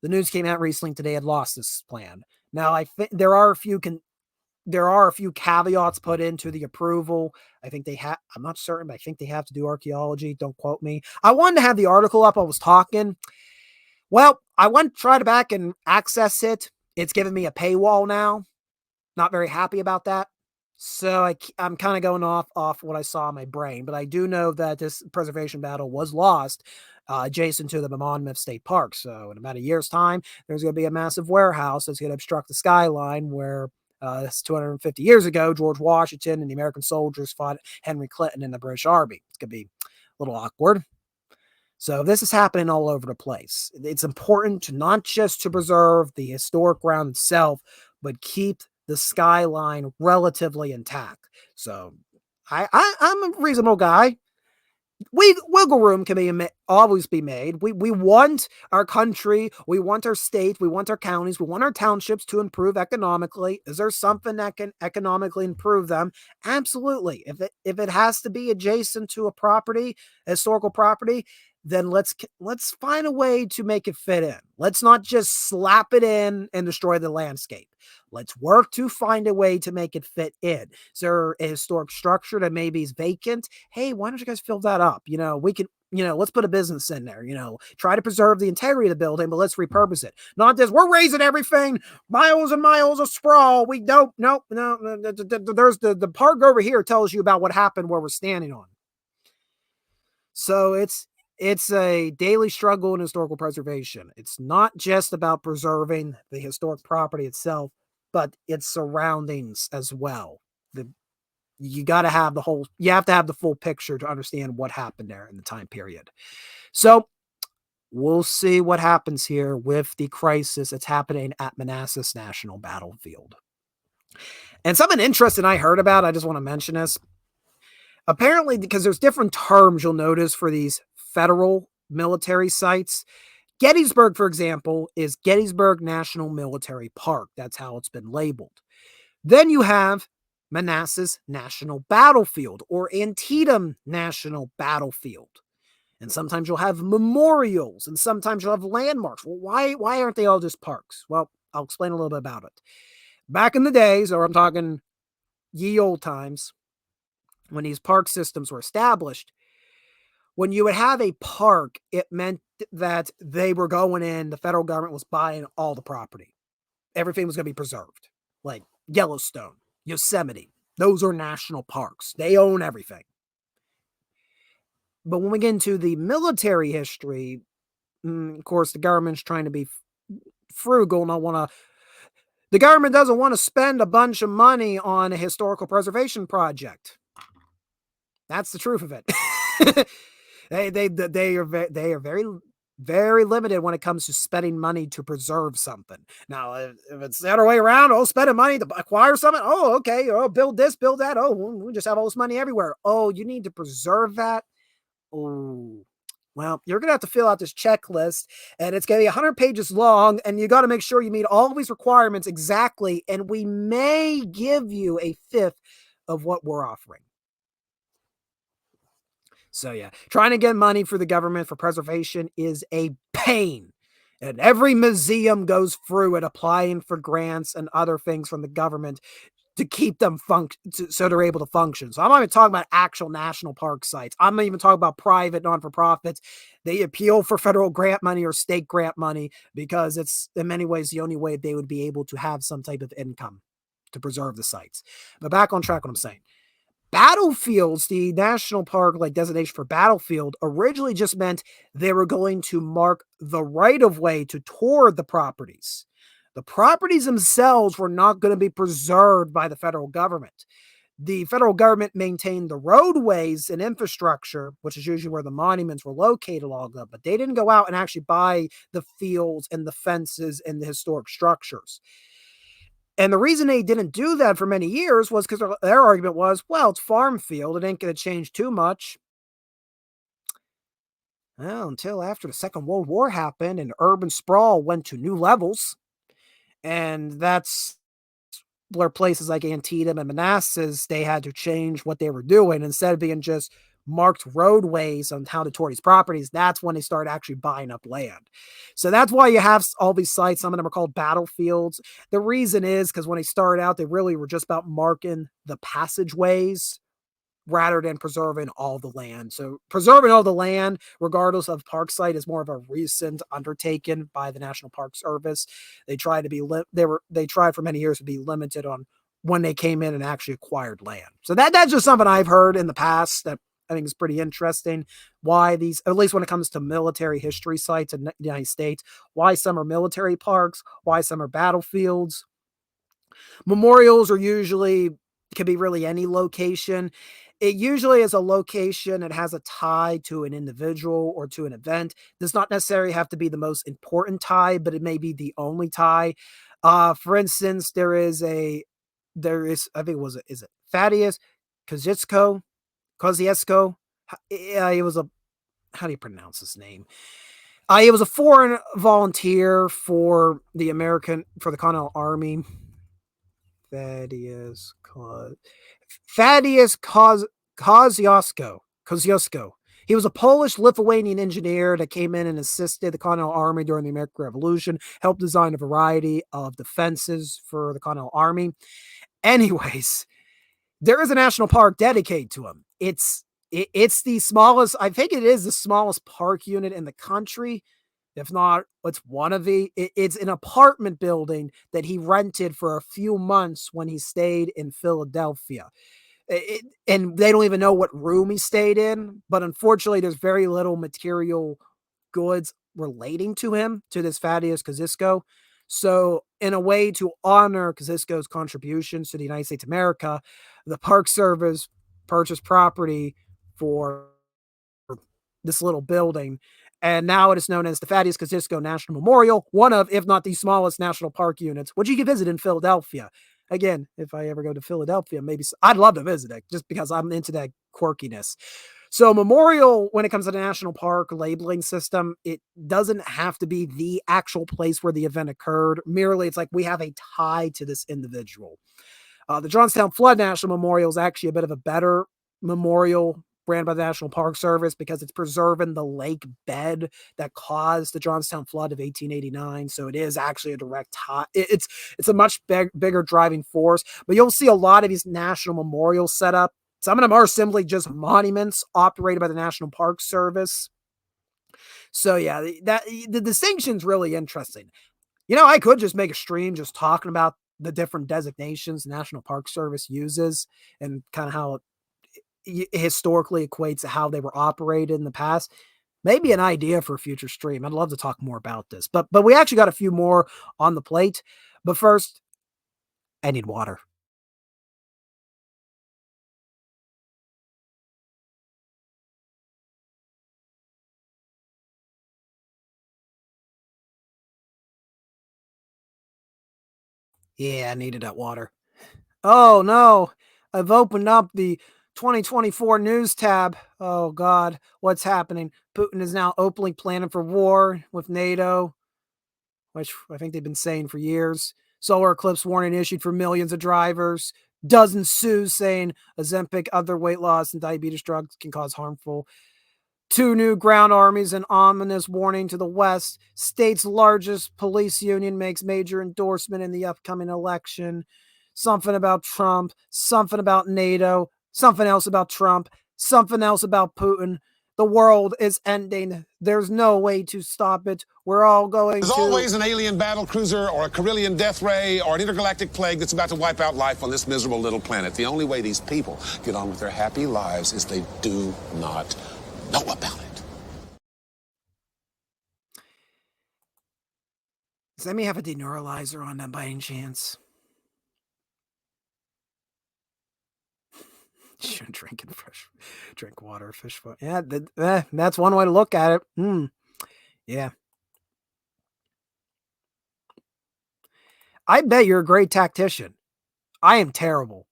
The news came out recently today had lost this plan. Now, I think there are a few caveats put into the approval. I think they have, I'm not certain, but I think they have to do archaeology. Don't quote me. I wanted to have the article up. I was talking. Well, I went to try to back and access it. It's giving me a paywall now. Not very happy about that. So I'm kind of going off what I saw in my brain, but I do know that this preservation battle was lost adjacent to the Monmouth State Park. So in about a year's time, there's going to be a massive warehouse that's going to obstruct the skyline where 250 years ago, George Washington and the American soldiers fought Henry Clinton and the British Army. It's going to be a little awkward. So this is happening all over the place. It's important to not just to preserve the historic ground itself, but keep the skyline relatively intact. So I'm a reasonable guy. Wiggle room can always be made. We want our country, we want our state, we want our counties, we want our townships to improve economically. Is there something that can economically improve them? Absolutely. If it has to be adjacent to a property, a historical property, then let's find a way to make it fit in. Let's not just slap it in and destroy the landscape. Let's work to find a way to make it fit in. Is there a historic structure that maybe is vacant? Hey, why don't you guys fill that up? We can, let's put a business in there, try to preserve the integrity of the building, but let's repurpose it. Not this, we're raising everything, miles and miles of sprawl. We don't, no. There's the park over here tells you about what happened where we're standing on. So it's a daily struggle in historical preservation. It's not just about preserving the historic property itself, but its surroundings as well. You have to have the full picture to understand what happened there in the time period. So we'll see what happens here with the crisis that's happening at Manassas National Battlefield. And something interesting I heard about, I just want to mention this. Apparently, because there's different terms you'll notice for these federal military sites. Gettysburg, for example, is Gettysburg National Military Park. That's how it's been labeled. Then you have Manassas National Battlefield or Antietam National Battlefield. And sometimes you'll have memorials and sometimes you'll have landmarks. Well, why aren't they all just parks? Well, I'll explain a little bit about it. Back in the days, or I'm talking ye old times, when these park systems were established, when you would have a park, it meant that they were going in, the federal government was buying all the property. Everything was going to be preserved. Like Yellowstone, Yosemite, those are national parks. They own everything. But when we get into the military history, of course, the government's trying to be frugal and the government doesn't want to spend a bunch of money on a historical preservation project. That's the truth of it. They are very, very limited when it comes to spending money to preserve something. Now, if it's the other way around, spending money to acquire something. Oh, okay. Oh, build this, build that. Oh, we just have all this money everywhere. Oh, you need to preserve that. Oh, well, you're going to have to fill out this checklist and it's going to be 100 pages long and you got to make sure you meet all these requirements exactly. And we may give you a fifth of what we're offering. So yeah, trying to get money for the government for preservation is a pain. And every museum goes through it, applying for grants and other things from the government to keep them so they're able to function. So I'm not even talking about actual national park sites. I'm not even talking about private non-for-profits. They appeal for federal grant money or state grant money because it's in many ways the only way they would be able to have some type of income to preserve the sites. But back on track what I'm saying. Battlefields, the national park designation for battlefield, originally just meant they were going to mark the right-of-way to tour the properties. The properties themselves were not going to be preserved by the federal government. The federal government maintained the roadways and infrastructure, which is usually where the monuments were located along them, but they didn't go out and actually buy the fields and the fences and the historic structures. And the reason they didn't do that for many years was because their argument was, well, it's farm field. It ain't going to change too much. Well, until after the Second World War happened and urban sprawl went to new levels. And that's where places like Antietam and Manassas, they had to change what they were doing. Instead of being just marked roadways on how to tour these properties, that's when they started actually buying up land. So that's why you have all these sites. Some of them are called battlefields. The reason is because when they started out, they really were just about marking the passageways rather than preserving all the land. So preserving all the land, regardless of park site, is more of a recent undertaking by the National Park Service. They tried to be they tried for many years to be limited on when they came in and actually acquired land. So that's just something I've heard in the past that I think is pretty interesting. Why these, at least when it comes to military history sites in the United States, why some are military parks, why some are battlefields. Memorials are usually, can be really any location. It usually is a location that has a tie to an individual or to an event. Does not necessarily have to be the most important tie, but it may be the only tie. For instance, I think is it Thaddeus Kosciuszko? It was a how do you pronounce his name? He was a foreign volunteer for the Continental Army. Thaddeus Kosciuszko. He was a Polish-Lithuanian engineer that came in and assisted the Continental Army during the American Revolution, helped design a variety of defenses for the Continental Army. Anyways, there is a national park dedicated to him. It's the smallest, I think it is the smallest park unit in the country. If not, it's one of it's an apartment building that he rented for a few months when he stayed in Philadelphia. And they don't even know what room he stayed in, but unfortunately, there's very little material goods relating to him, to this Thaddeus Kosciuszko. So, in a way to honor Kosciuszko's contributions to the United States of America, the Park Service purchased property for this little building, and now it is known as the Thaddeus Kosciuszko National Memorial, one of, if not the smallest national park units, which you can visit in Philadelphia. Again, if I ever go to Philadelphia, maybe I'd love to visit it just because I'm into that quirkiness. So memorial, when it comes to the national park labeling system, it doesn't have to be the actual place where the event occurred. Merely, it's like we have a tie to this individual. The Johnstown Flood National Memorial is actually a bit of a better memorial ran by the National Park Service because it's preserving the lake bed that caused the Johnstown flood of 1889. So it is actually a direct tie. It's a much bigger driving force, but you'll see a lot of these national memorials set up. Some of them are simply just monuments operated by the National Park Service. So yeah, the distinction's really interesting. I could just make a stream just talking about the different designations the National Park Service uses and kind of how it historically equates to how they were operated in the past. Maybe an idea for a future stream. I'd love to talk more about this, but we actually got a few more on the plate. But first, I need water. Yeah, I needed that water. Oh no, I've opened up the 2024 news tab. Oh God, what's happening? Putin is now openly planning for war with NATO, which I think they've been saying for years. Solar eclipse warning issued for millions of drivers. Dozens sue saying Ozempic, other weight loss, and diabetes drugs can cause harmful. 2 new ground armies, an ominous warning to the West. State's largest police union makes major endorsement in the upcoming election. Something about Trump, something about NATO, something else about Trump, something else about Putin. The world is ending. There's no way to stop it. We're all going There's always an alien battle cruiser or a Carillion death ray or an intergalactic plague that's about to wipe out life on this miserable little planet. The only way these people get on with their happy lives is they do not know about it. Does me have a deneuralizer on them by any chance? Should drink water, fish food. Yeah, that's one way to look at it. Yeah. I bet you're a great tactician. I am terrible.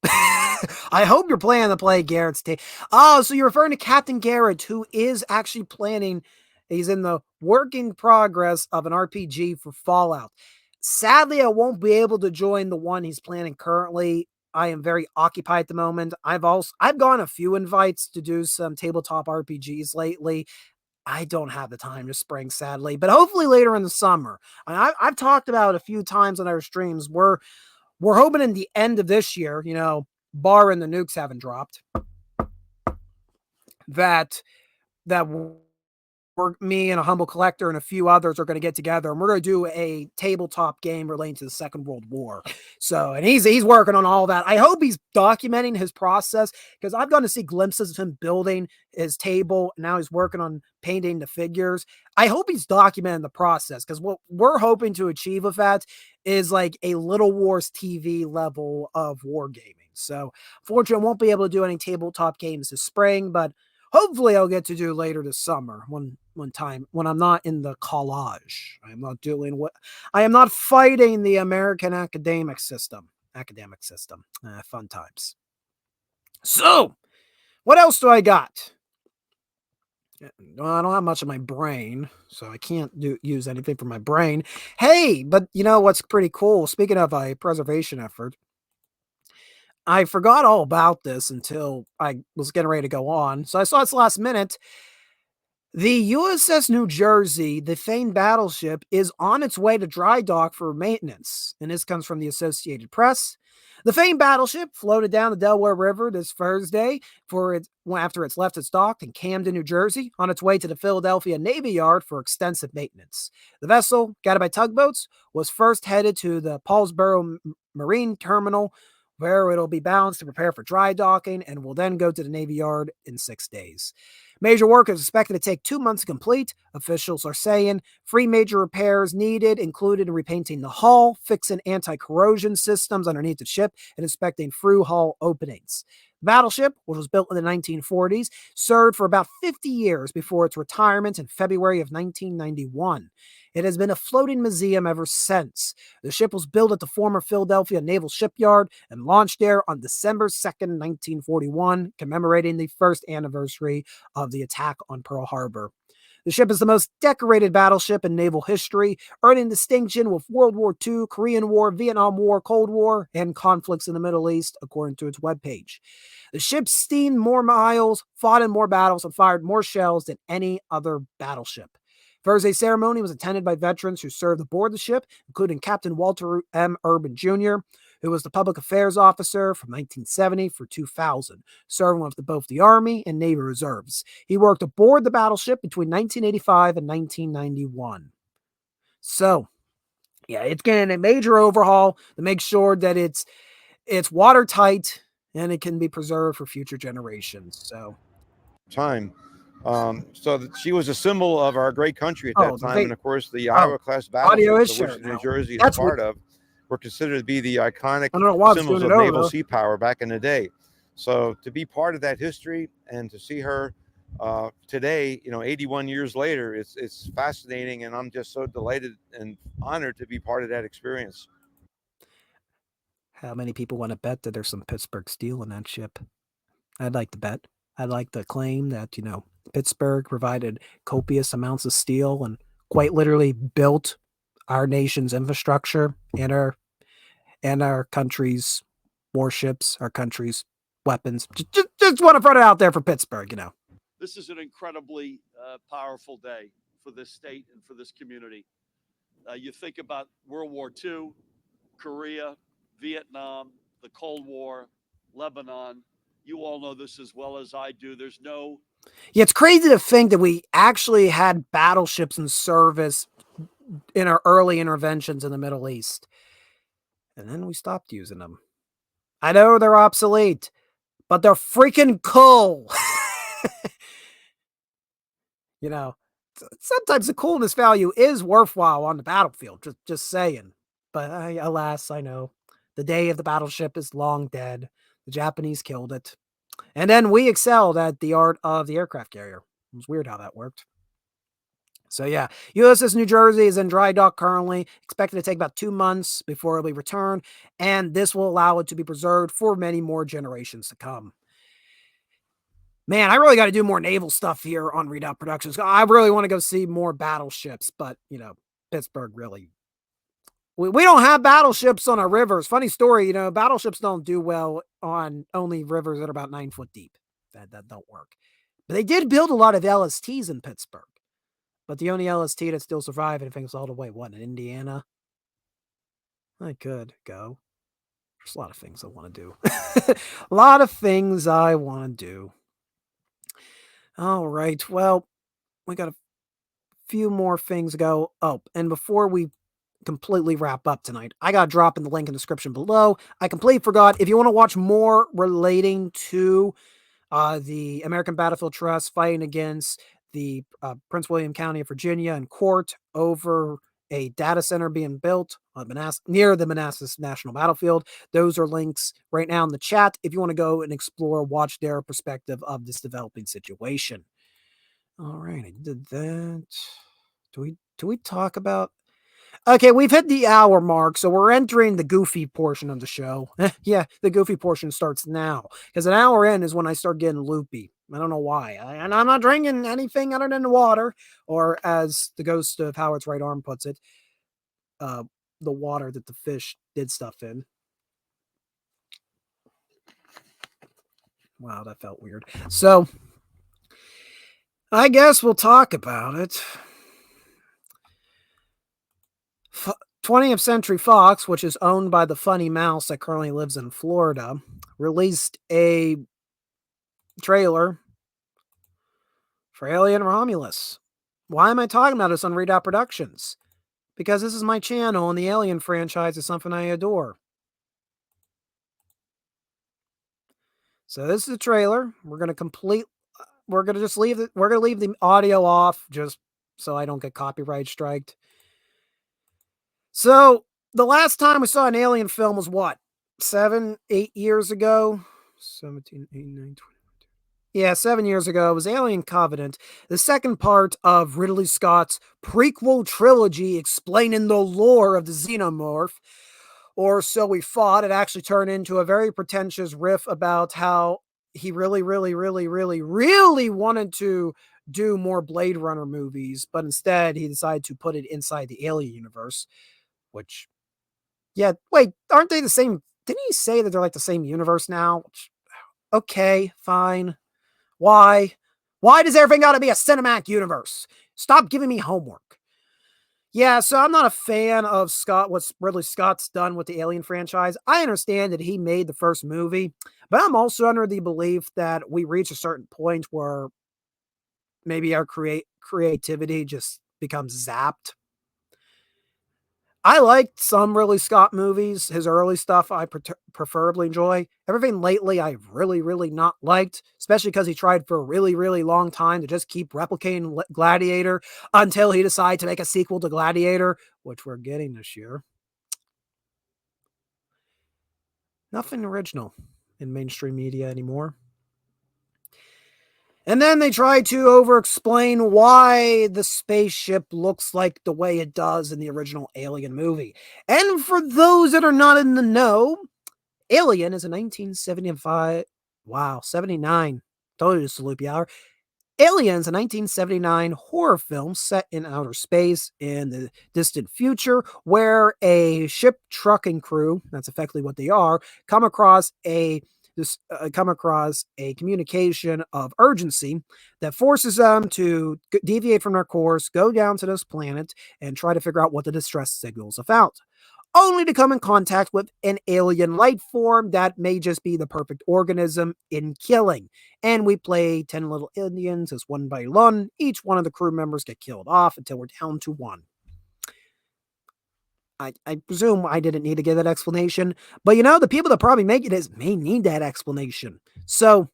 I hope you're planning to play Garrett's team. Oh, so you're referring to Captain Garrett, who is actually planning. He's in the working progress of an RPG for Fallout. Sadly, I won't be able to join the one he's planning currently. I am very occupied at the moment. I've gone a few invites to do some tabletop RPGs lately. I don't have the time this spring, sadly, but hopefully later in the summer. I've talked about a few times on our streams. We're hoping in the end of this year, barring the nukes haven't dropped, that me and a humble collector and a few others are going to get together and we're going to do a tabletop game relating to the Second World War. So, and he's working on all that. I hope he's documenting his process because I've gotten to see glimpses of him building his table. And now he's working on painting the figures. I hope he's documenting the process because what we're hoping to achieve with that is like a Little Wars TV level of wargaming. So, fortunately, I won't be able to do any tabletop games this spring, but hopefully I'll get to do later this summer one time when I'm not in the college. I am not fighting the American academic system. Fun times. So, what else do I got? Well, I don't have much of my brain, so I can't use anything from my brain. Hey, but you know what's pretty cool? Speaking of a preservation effort, I forgot all about this until I was getting ready to go on. So I saw this last minute. The USS New Jersey, the famed battleship, is on its way to dry dock for maintenance. And this comes from the Associated Press. The famed battleship floated down the Delaware River this Thursday after it's left its dock in Camden, New Jersey, on its way to the Philadelphia Navy Yard for extensive maintenance. The vessel, guided by tugboats, was first headed to the Paulsboro Marine Terminal, where it'll be balanced to prepare for dry docking and will then go to the Navy Yard in 6 days. Major work is expected to take 2 months to complete. Officials are saying 3 major repairs needed, included repainting the hull, fixing anti-corrosion systems underneath the ship, and inspecting through hull openings. The battleship, which was built in the 1940s, served for about 50 years before its retirement in February of 1991. It has been a floating museum ever since. The ship was built at the former Philadelphia Naval Shipyard and launched there on December 2nd, 1941, commemorating the first anniversary of the attack on Pearl Harbor. The ship is the most decorated battleship in naval history, earning distinction with World War II, Korean War, Vietnam War, Cold War, and conflicts in the Middle East, according to its webpage. The ship steamed more miles, fought in more battles, and fired more shells than any other battleship. Thursday's ceremony was attended by veterans who served aboard the ship, including Captain Walter M. Urban Jr., who was the public affairs officer from 1970 through 2000, serving with both the Army and Navy Reserves. He worked aboard the battleship between 1985 and 1991. So, yeah, it's getting a major overhaul to make sure that it's watertight and it can be preserved for future generations. So, time. So that she was a symbol of our great country at that time. And of course, the Iowa-class battleships, which New Jersey is part of, were considered to be the iconic symbols of naval sea power back in the day. So to be part of that history and to see her today, 81 years later, it's fascinating. And I'm just so delighted and honored to be part of that experience. How many people want to bet that there's some Pittsburgh steel in that ship? I'd like to bet. I'd like to claim that, Pittsburgh provided copious amounts of steel and quite literally built our nation's infrastructure and our country's warships, our country's weapons. Just want to put it out there for Pittsburgh, This is an incredibly powerful day for this state and for this community. You think about World War II, Korea, Vietnam, the Cold War, Lebanon. You all know this as well as I do. Yeah, it's crazy to think that we actually had battleships in service in our early interventions in the Middle East. And then we stopped using them. I know they're obsolete, but they're freaking cool. Sometimes the coolness value is worthwhile on the battlefield, just saying. But alas, I know the day of the battleship is long dead. The Japanese killed it. And then we excelled at the art of the aircraft carrier. It was weird how that worked. So yeah, USS New Jersey is in dry dock currently, expected to take about 2 months before it'll be returned, and this will allow it to be preserved for many more generations to come. Man, I really got to do more naval stuff here on Redoubt Productions. I really want to go see more battleships, but, Pittsburgh really... We don't have battleships on our rivers. Funny story, battleships don't do well on only rivers that are about 9 foot deep. That don't work. But they did build a lot of LSTs in Pittsburgh. But the only LST that still survived, I think, was all the way, in Indiana? I could go. There's a lot of things I want to do. A lot of things I want to do. All right. Well, we got a few more things to go. Oh, and before we completely wrap up tonight, I got to drop in the link in the description below. I completely forgot. If you want to watch more relating to the American Battlefield Trust fighting against the Prince William County of Virginia in court over a data center being built near the Manassas National Battlefield. Those are links right now in the chat if you want to go and explore, watch their perspective of this developing situation. All right, I did that. Do we talk about... Okay, we've hit the hour mark, so we're entering the goofy portion of the show. Yeah, the goofy portion starts now, because an hour in is when I start getting loopy. I don't know why. And I'm not drinking anything other than the water, or as the ghost of Howard's right arm puts it, the water that the fish did stuff in. Wow, that felt weird. So, I guess we'll talk about it. 20th Century Fox, which is owned by the funny mouse that currently lives in Florida, released a trailer for Alien Romulus. Why am I talking about this on Redoubt Productions? Because this is my channel and the Alien franchise is something I adore. So this is a trailer. We're going to just leave the audio off just so I don't get copyright striked. So, the last time we saw an Alien film was what? 7, 8 years ago? 17, 18, 19, 20. Yeah, 7 years ago. It was Alien Covenant, the second part of Ridley Scott's prequel trilogy explaining the lore of the xenomorph. Or so we thought. It actually turned into a very pretentious riff about how he really wanted to do more Blade Runner movies, but instead he decided to put it inside the Alien universe. Which, yeah, wait, aren't they the same? Didn't he say that they're like the same universe now? Okay, fine. Why? Why does everything got to be a cinematic universe? Stop giving me homework. Yeah, so I'm not a fan of what Ridley Scott's done with the Alien franchise. I understand that he made the first movie, but I'm also under the belief that we reach a certain point where maybe our creativity just becomes zapped. I liked some Ridley Scott movies. His early stuff I preferably enjoy. Everything lately I've really not liked, especially because he tried for a really long time to just keep replicating Gladiator until he decided to make a sequel to Gladiator, which we're getting this year. Nothing original in mainstream media anymore. And then they try to over-explain why the spaceship looks like the way it does in the original Alien movie. And for those that are not in the know, Alien is a 1975... Wow, 79. Told you this is a loopy hour. Alien's a 1979 horror film set in outer space in the distant future where a ship trucking crew, that's effectively what they are, come across a communication of urgency that forces them to deviate from their course, go down to this planet, and try to figure out what the distress signal is about, only to come in contact with an alien life form that may just be the perfect organism in killing. And we play 10 little Indians as one by one. Each one of the crew members get killed off until we're down to one. I presume I didn't need to give that explanation, but the people that probably make it may need that explanation. So,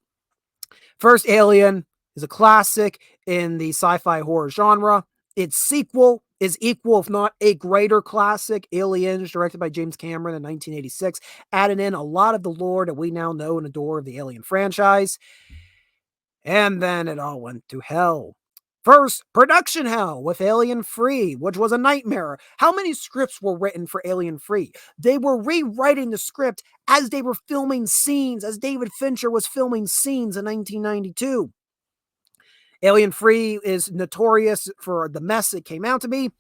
first Alien is a classic in the sci-fi horror genre. Its sequel is equal, if not a greater classic, Aliens, directed by James Cameron in 1986, adding in a lot of the lore that we now know and adore of the Alien franchise. And then it all went to hell. First, production hell with Alien Free, which was a nightmare. How many scripts were written for Alien Free? They were rewriting the script as they were filming scenes, as David Fincher was filming scenes in 1992. Alien Free is notorious for the mess it came out to be.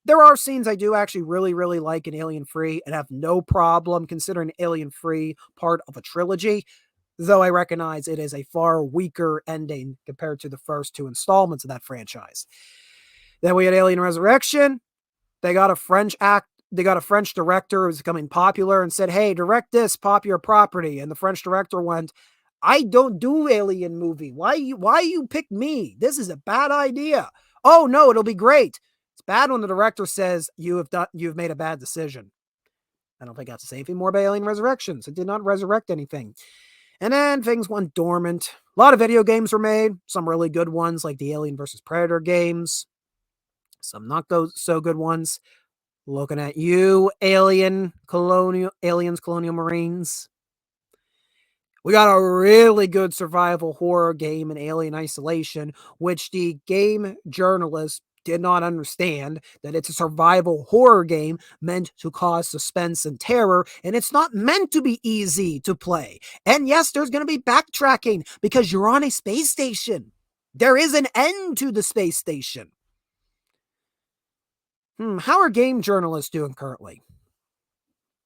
There are scenes I do actually really like in Alien Free and have no problem considering Alien Free part of a trilogy, though I recognize it is a far weaker ending compared to the first two installments of that franchise. Then we had Alien Resurrection. They got a French director who was becoming popular and said, "Hey, direct this popular property." And the French director went, "I don't do Alien movie. Why you pick me? This is a bad idea." "Oh no, it'll be great." It's bad when the director says you've made a bad decision. I don't think I have to say anything more about Alien Resurrections. It did not resurrect anything. And then things went dormant. A lot of video games were made. Some really good ones like the Alien vs. Predator games. Some not so good ones. Looking at you, aliens, colonial marines. We got a really good survival horror game in Alien Isolation, which the game journalists did not understand that it's a survival horror game meant to cause suspense and terror, and it's not meant to be easy to play. And yes, there's going to be backtracking because you're on a space station. There is an end to the space station. How are game journalists doing currently?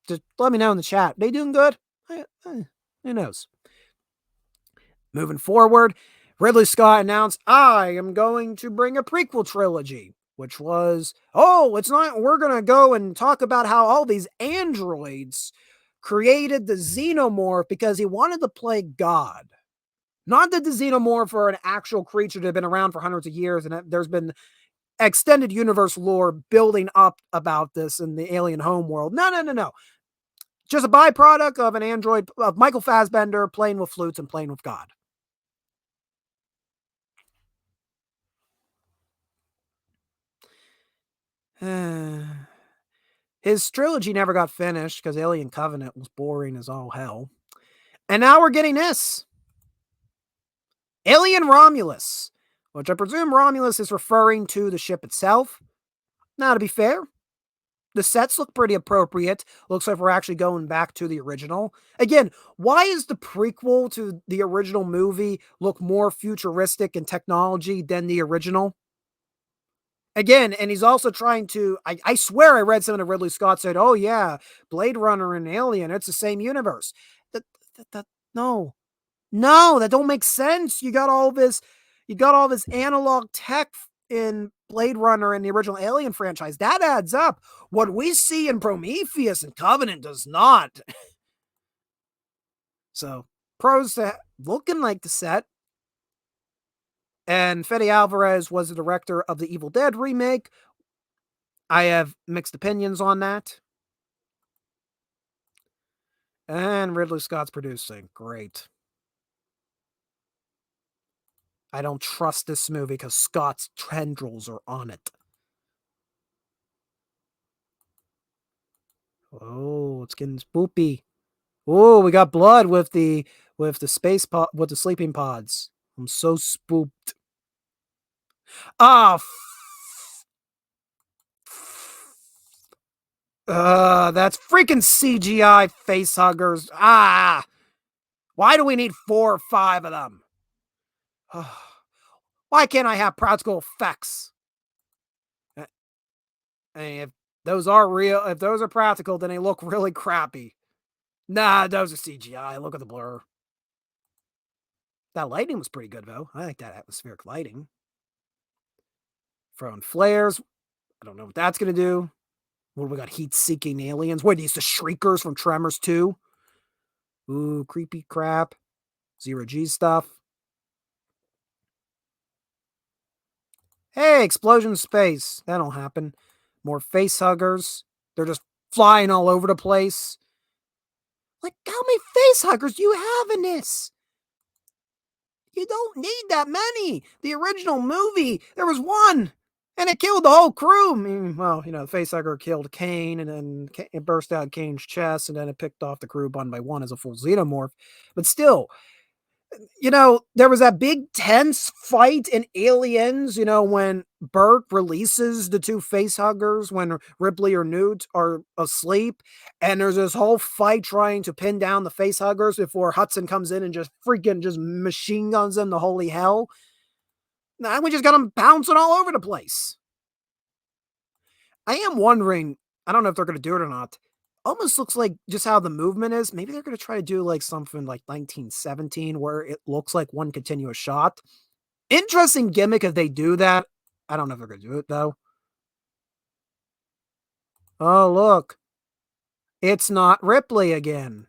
Just let me know in the chat. They doing good? Who knows? Moving forward, Ridley Scott announced, I am going to bring a prequel trilogy, which was, we're going to go and talk about how all these androids created the xenomorph because he wanted to play God. Not that the xenomorph are an actual creature that have been around for hundreds of years, and there's been extended universe lore building up about this in the alien home world. No. Just a byproduct of an android, of Michael Fassbender playing with flutes and playing with God. His trilogy never got finished because Alien Covenant was boring as all hell. And now we're getting this. Alien Romulus, which I presume Romulus is referring to the ship itself. Now, to be fair, the sets look pretty appropriate. Looks like we're actually going back to the original. Again, why is the prequel to the original movie look more futuristic in technology than the original? Again, and he's also trying to, I swear I read something that Ridley Scott said, oh yeah, Blade Runner and Alien, it's the same universe. No, that don't make sense. You got all this analog tech in Blade Runner and the original Alien franchise. That adds up. What we see in Prometheus and Covenant does not. So, pros to looking like the set. And Fede Alvarez was the director of the Evil Dead remake. I have mixed opinions on that. And Ridley Scott's producing. Great. I don't trust this movie because Scott's tendrils are on it. Oh, it's getting spoopy. Oh, we got blood with the space pod, with the sleeping pods. I'm so spooked. That's freaking CGI facehuggers. Why do we need 4 or 5 of them? Why can't I have practical effects? If those are real, if those are practical, then they look really crappy. Nah, those are CGI. Look at the blur. That lighting was pretty good, though. I like that atmospheric lighting. Throwing flares. I don't know what that's going to do. What do we got? Heat-seeking aliens. What are these? The Shriekers from Tremors 2? Ooh, creepy crap. Zero-G stuff. Hey, explosion in space. That'll happen. More face huggers. They're just flying all over the place. Like, how many face huggers do you have in this? You don't need that many. The original movie, there was one. And it killed the whole crew. I mean, well, the facehugger killed Kane, and then it burst out Kane's chest, and then it picked off the crew one by one as a full xenomorph. But still, there was that big tense fight in Aliens, when Burke releases the 2 facehuggers when Ripley or Newt are asleep, and there's this whole fight trying to pin down the facehuggers before Hudson comes in and just machine guns them to holy hell. Now we just got them bouncing all over the place. I am wondering, I don't know if they're going to do it or not. Almost looks like just how the movement is. Maybe they're going to try to do like something like 1917 where it looks like one continuous shot. Interesting gimmick if they do that. I don't know if they're going to do it though. Oh, look. It's not Ripley again.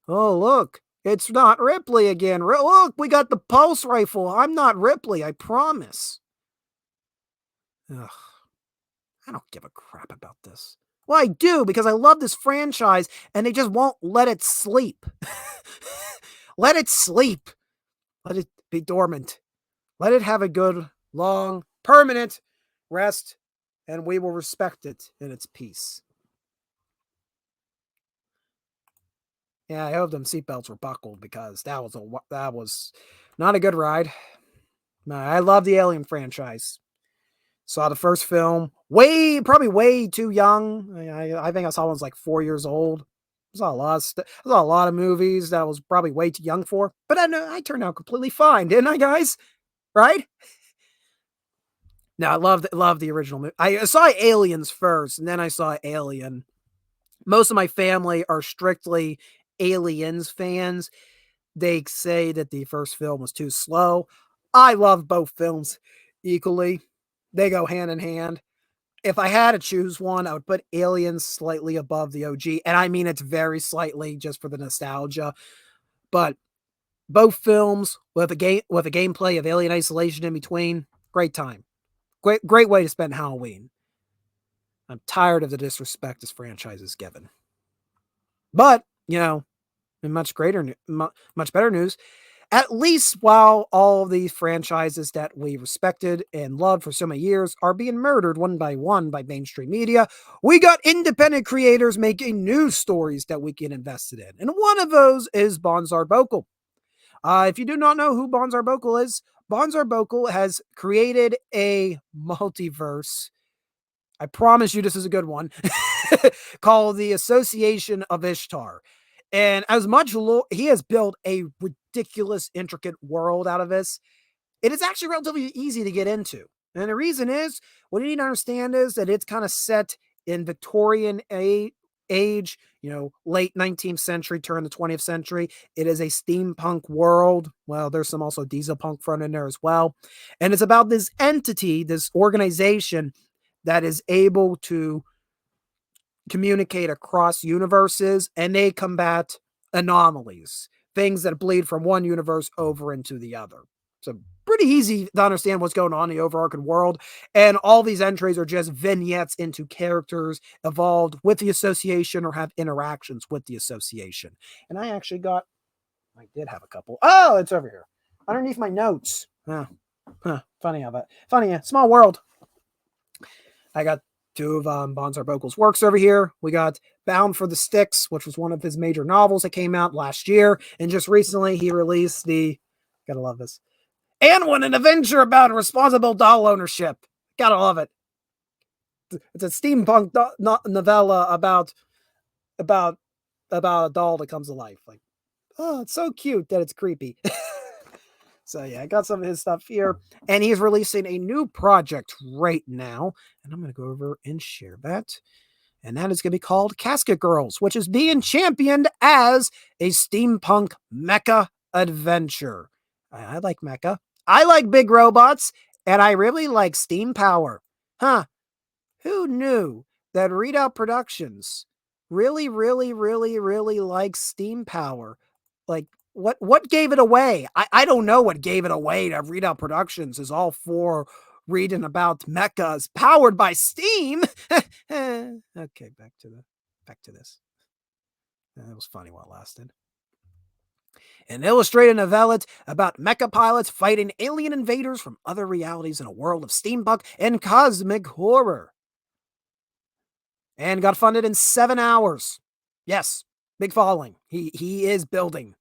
Oh, look. It's not Ripley again. Look, we got the pulse rifle. I'm not Ripley, I promise. Ugh. I don't give a crap about this. Well, I do, because I love this franchise, and they just won't let it sleep. Let it sleep. Let it be dormant. Let it have a good, long, permanent rest and we will respect it in its peace. Yeah, I hope them seatbelts were buckled because that was not a good ride. I love the Alien franchise. Saw the first film probably way too young. I think I saw one was like 4 years old. I saw a lot of movies that I was probably way too young for, but I turned out completely fine, didn't I, guys? Right? Now I love the original movie. I saw Aliens first, and then I saw Alien. Most of my family are strictly Aliens fans. They say that the first film was too slow. I love both films equally. They go hand in hand. If I had to choose one, I would put Aliens slightly above the OG. And I mean, it's very slightly just for the nostalgia. But both films with a gameplay of Alien Isolation in between, great time. Great way to spend Halloween. I'm tired of the disrespect this franchise is given. But, in much better news, at least while all of these franchises that we respected and loved for so many years are being murdered one by one by mainstream media, we got independent creators making new stories that we get invested in. And one of those is Bonzar Bokal. If you do not know who Bonzar Bokal is, Bonzar Bokal has created a multiverse. I promise you this is a good one, called the Association of Ishtar. And as much he has built a ridiculous, intricate world out of this, it is actually relatively easy to get into. And the reason is, what you need to understand is that it's kind of set in Victorian age, late 19th century, turn the 20th century. It is a steampunk world. Well, there's some also diesel punk front in there as well. And it's about this entity, this organization that is able to communicate across universes, and they combat anomalies, things that bleed from one universe over into the other. So pretty easy to understand what's going on in the overarching world. And all these entries are just vignettes into characters evolved with the association or have interactions with the association. And I did have a couple. Oh, it's over here underneath my notes. Funny of it. Funny, small world. I got two of Bonzar Bokal's works over here. We got Bound for the Sticks, which was one of his major novels that came out last year. And just recently, he released gotta love this, Anwin, an adventure about responsible doll ownership. Gotta love it. It's a steampunk novella about a doll that comes to life. Like, oh, it's so cute that it's creepy. So yeah, I got some of his stuff here, and he's releasing a new project right now, and I'm going to go over and share that. And that is going to be called Casket Girls, which is being championed as a steampunk mecha adventure. I like mecha. I like big robots, and I really like steam power. Who knew that Readout Productions really, really, really, really likes steam power? Like, what gave it away? I don't know what gave it away to Readout Productions is all for reading about mechas powered by steam. Okay, back to this. That was funny while it lasted. An illustrated novella about mecha pilots fighting alien invaders from other realities in a world of steampunk and cosmic horror. And got funded in 7 hours. Yes, big following. He is building.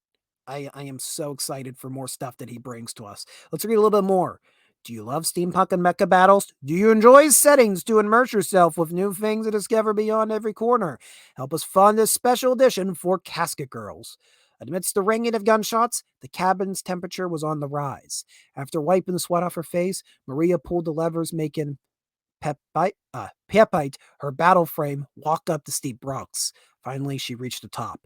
I am so excited for more stuff that he brings to us. Let's read a little bit more. Do you love steampunk and mecha battles? Do you enjoy settings to immerse yourself with new things to discover beyond every corner? Help us fund this special edition for Casket Girls. Amidst the ringing of gunshots, the cabin's temperature was on the rise. After wiping the sweat off her face, Maria pulled the levers, making Pepite, her battle frame, walk up the steep rocks. Finally, she reached the top.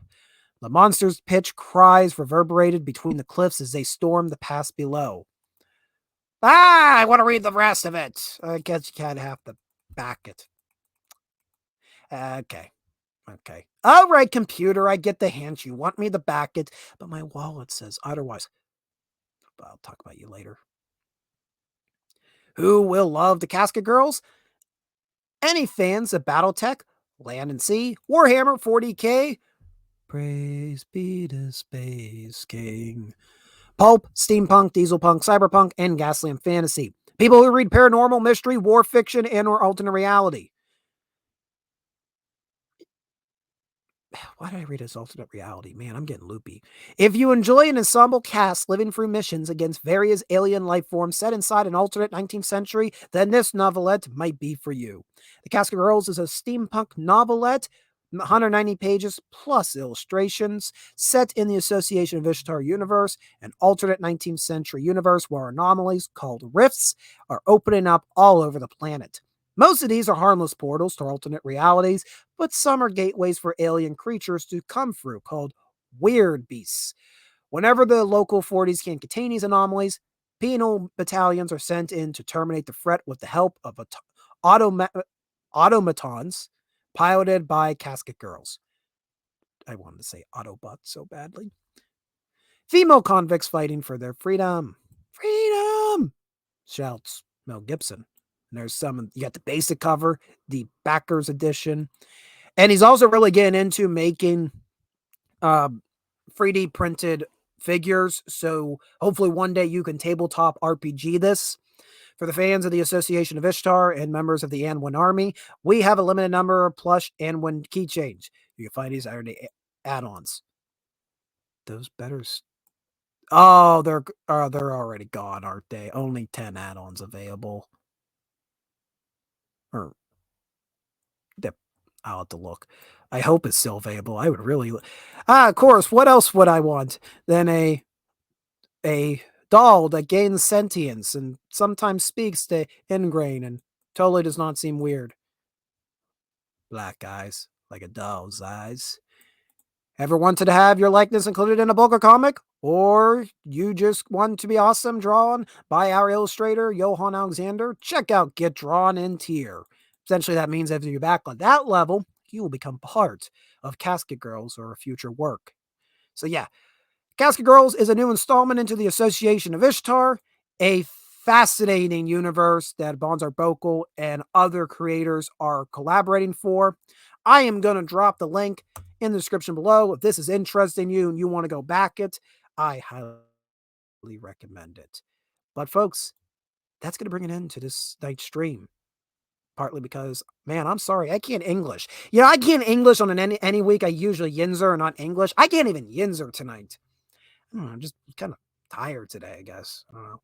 The monster's pitched cries reverberated between the cliffs as they stormed the pass below. I want to read the rest of it. I guess you can't have to back it. Okay. All right, computer, I get the hint. You want me to back it, but my wallet says otherwise. I'll talk about you later. Who will love the Casket Girls? Any fans of Battletech, Land and Sea, Warhammer 40K, praise be to Space King, pulp, steampunk, dieselpunk, cyberpunk, and gaslamp fantasy. People who read paranormal, mystery, war fiction, and or alternate reality. Why did I read this alternate reality? Man, I'm getting loopy. If you enjoy an ensemble cast living through missions against various alien life forms set inside an alternate 19th century, then this novelette might be for you. The Casket Girls is a steampunk novelette, 190 pages plus illustrations, set in the Association of Ishtar universe, an alternate 19th century universe where anomalies called rifts are opening up all over the planet. Most of these are harmless portals to alternate realities, but some are gateways for alien creatures to come through, called weird beasts. Whenever the local 40s can't contain these anomalies, penal battalions are sent in to terminate the threat with the help of automatons piloted by Casket Girls. I wanted to say Autobots so badly. Female convicts fighting for their freedom. Freedom! Shouts Mel Gibson. And there's some, you got the basic cover, the backers edition. And he's also really getting into making 3D printed figures. So hopefully one day you can tabletop RPG this. For the fans of the Association of Ishtar and members of the Anwin Army, we have a limited number of plush Anwin keychains. You can find these add-ons. Those better... Oh, they're already gone, aren't they? Only 10 add-ons available. Or I'll have to look. I hope it's still available. I would really... of course, what else would I want than a doll that gains sentience and sometimes speaks to Ingrain and totally does not seem weird. Black eyes, like a doll's eyes. Ever wanted to have your likeness included in a book or comic? Or you just want to be awesome drawn by our illustrator, Johan Alexander? Check out Get Drawn in Tier. Essentially, that means if you're back on that level, you will become part of Casket Girls or a future work. So yeah, Casket Girls is a new installment into the Association of Ishtar, a fascinating universe that Bonzar Bokal and other creators are collaborating for. I am going to drop the link in the description below. If this is interesting you and you want to go back it, I highly recommend it. But folks, that's going to bring it into this night's stream. Partly because, man, I'm sorry, I can't English. You know, I can't English on any week. I usually Yinzer or not English. I can't even Yinzer tonight. I don't know, I'm just kind of tired today, I guess. I don't know.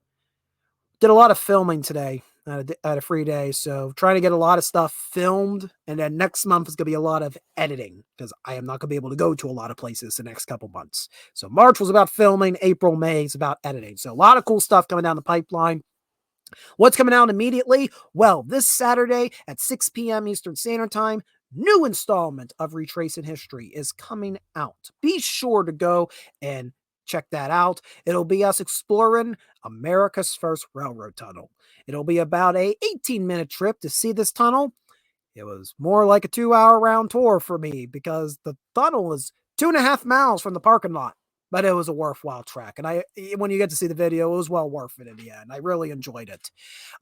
Did a lot of filming today at a free day, so trying to get a lot of stuff filmed, and then next month is going to be a lot of editing because I am not going to be able to go to a lot of places the next couple months. So March was about filming, April, May is about editing. So a lot of cool stuff coming down the pipeline. What's coming out immediately? Well, this Saturday at 6 p.m. Eastern Standard Time, new installment of Retracing History is coming out. Be sure to go and check that out. It'll be us exploring America's first railroad tunnel. It'll be about a 18-minute trip to see this tunnel. It was more like a 2-hour round tour for me because the tunnel is 2.5 miles from the parking lot. But it was a worthwhile track. And when you get to see the video, it was well worth it in the end. I really enjoyed it.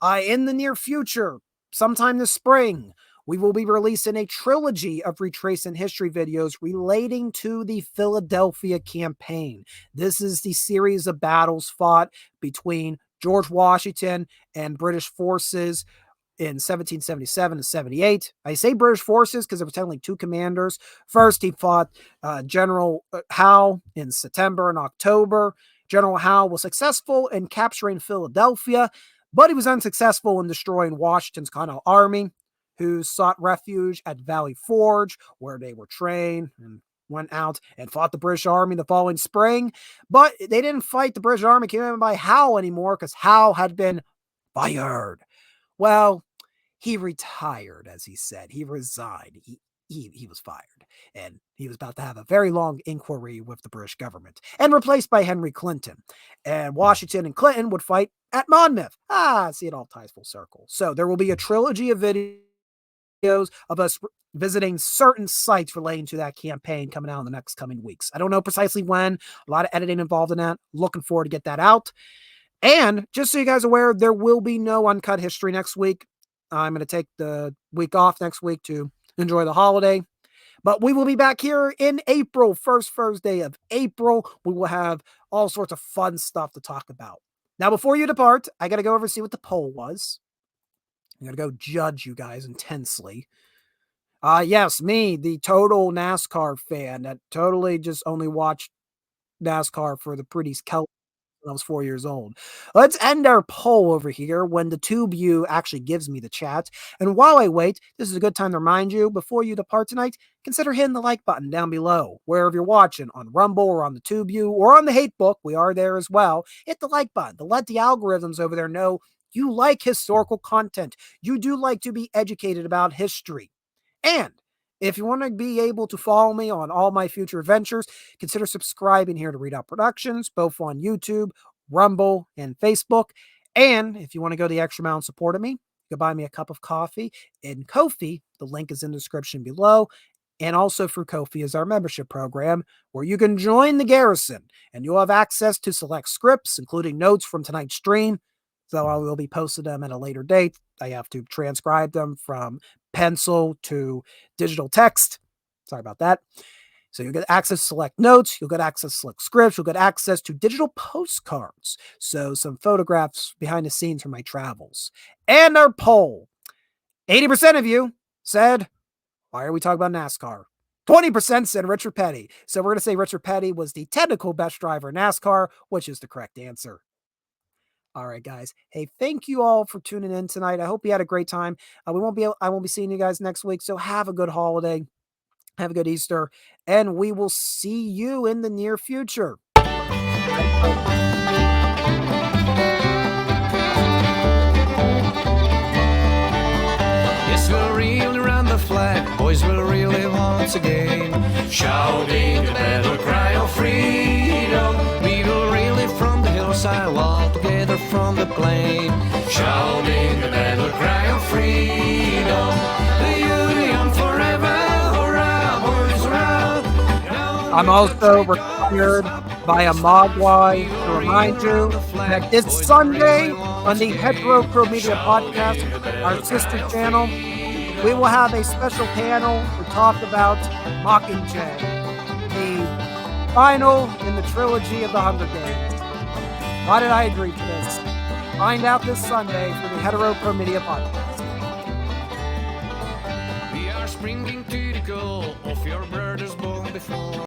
In the near future, sometime this spring, we will be releasing a trilogy of Retracing History videos relating to the Philadelphia campaign. This is the series of battles fought between George Washington and British forces in 1777 and 78. I say British forces because there were technically two commanders. First, he fought General Howe in September and October. General Howe was successful in capturing Philadelphia, but he was unsuccessful in destroying Washington's Continental Army, who sought refuge at Valley Forge, where they were trained and went out and fought the British Army the following spring. But they didn't fight the British Army commanded by Howe anymore because Howe had been fired. Well, he retired, as he said. He resigned. He was fired. And he was about to have a very long inquiry with the British government and replaced by Henry Clinton. And Washington and Clinton would fight at Monmouth. See, it all ties full circle. So there will be a trilogy of videos of us visiting certain sites relating to that campaign coming out in the next coming weeks. I don't know precisely when. A lot of editing involved in that. Looking forward to get that out. And just so you guys are aware, there will be no Uncut History next week. I'm going to take the week off next week to enjoy the holiday. But we will be back here in April, first Thursday of April. We will have all sorts of fun stuff to talk about. Now, before you depart, I got to go over and see what the poll was. I'm going to go judge you guys intensely. Yes, me, the total NASCAR fan that totally just only watched NASCAR for the pretty Kelly when I was 4 years old. Let's end our poll over here when the tube view actually gives me the chat. And while I wait, this is a good time to remind you, before you depart tonight, consider hitting the like button down below. Wherever you're watching, on Rumble or on the tube view or on the Hate Book, we are there as well. Hit the like button to let the algorithms over there know you like historical content. You do like to be educated about history. And if you want to be able to follow me on all my future ventures, consider subscribing here to Read Out Productions, both on YouTube, Rumble, and Facebook. And if you want to go the extra mile and support me, you can buy me a cup of coffee in Ko-fi. The link is in the description below. And also through Ko-fi is our membership program where you can join the garrison and you'll have access to select scripts, including notes from tonight's stream. So I will be posting them at a later date. I have to transcribe them from pencil to digital text. Sorry about that. So you'll get access to select notes. You'll get access to select scripts. You'll get access to digital postcards. So some photographs behind the scenes from my travels. And our poll. 80% of you said, why are we talking about NASCAR? 20% said Richard Petty. So we're going to say Richard Petty was the technical best driver in NASCAR, which is the correct answer. All right, guys. Hey, thank you all for tuning in tonight. I hope you had a great time. I won't be seeing you guys next week. So have a good holiday. Have a good Easter. And we will see you in the near future. Yes, we'll reel around the flag. Boys will reel it once again. Shouting the battle cry of freedom. We will reel it from the hillside, all together from the plain. Shouting the battle cry of freedom. The Union forever, hurrah, boys, hurrah. I'm also required by a Mogwai to remind you that this Sunday on the Hetero Pro Media Podcast, our sister channel, we will have a special panel to talk about Mockingjay, the final in the trilogy of the Hunger Games. Why did I agree to this? Find out this Sunday for the Hetero Pro Media Podcast. We are springing to the goal of your brothers born before.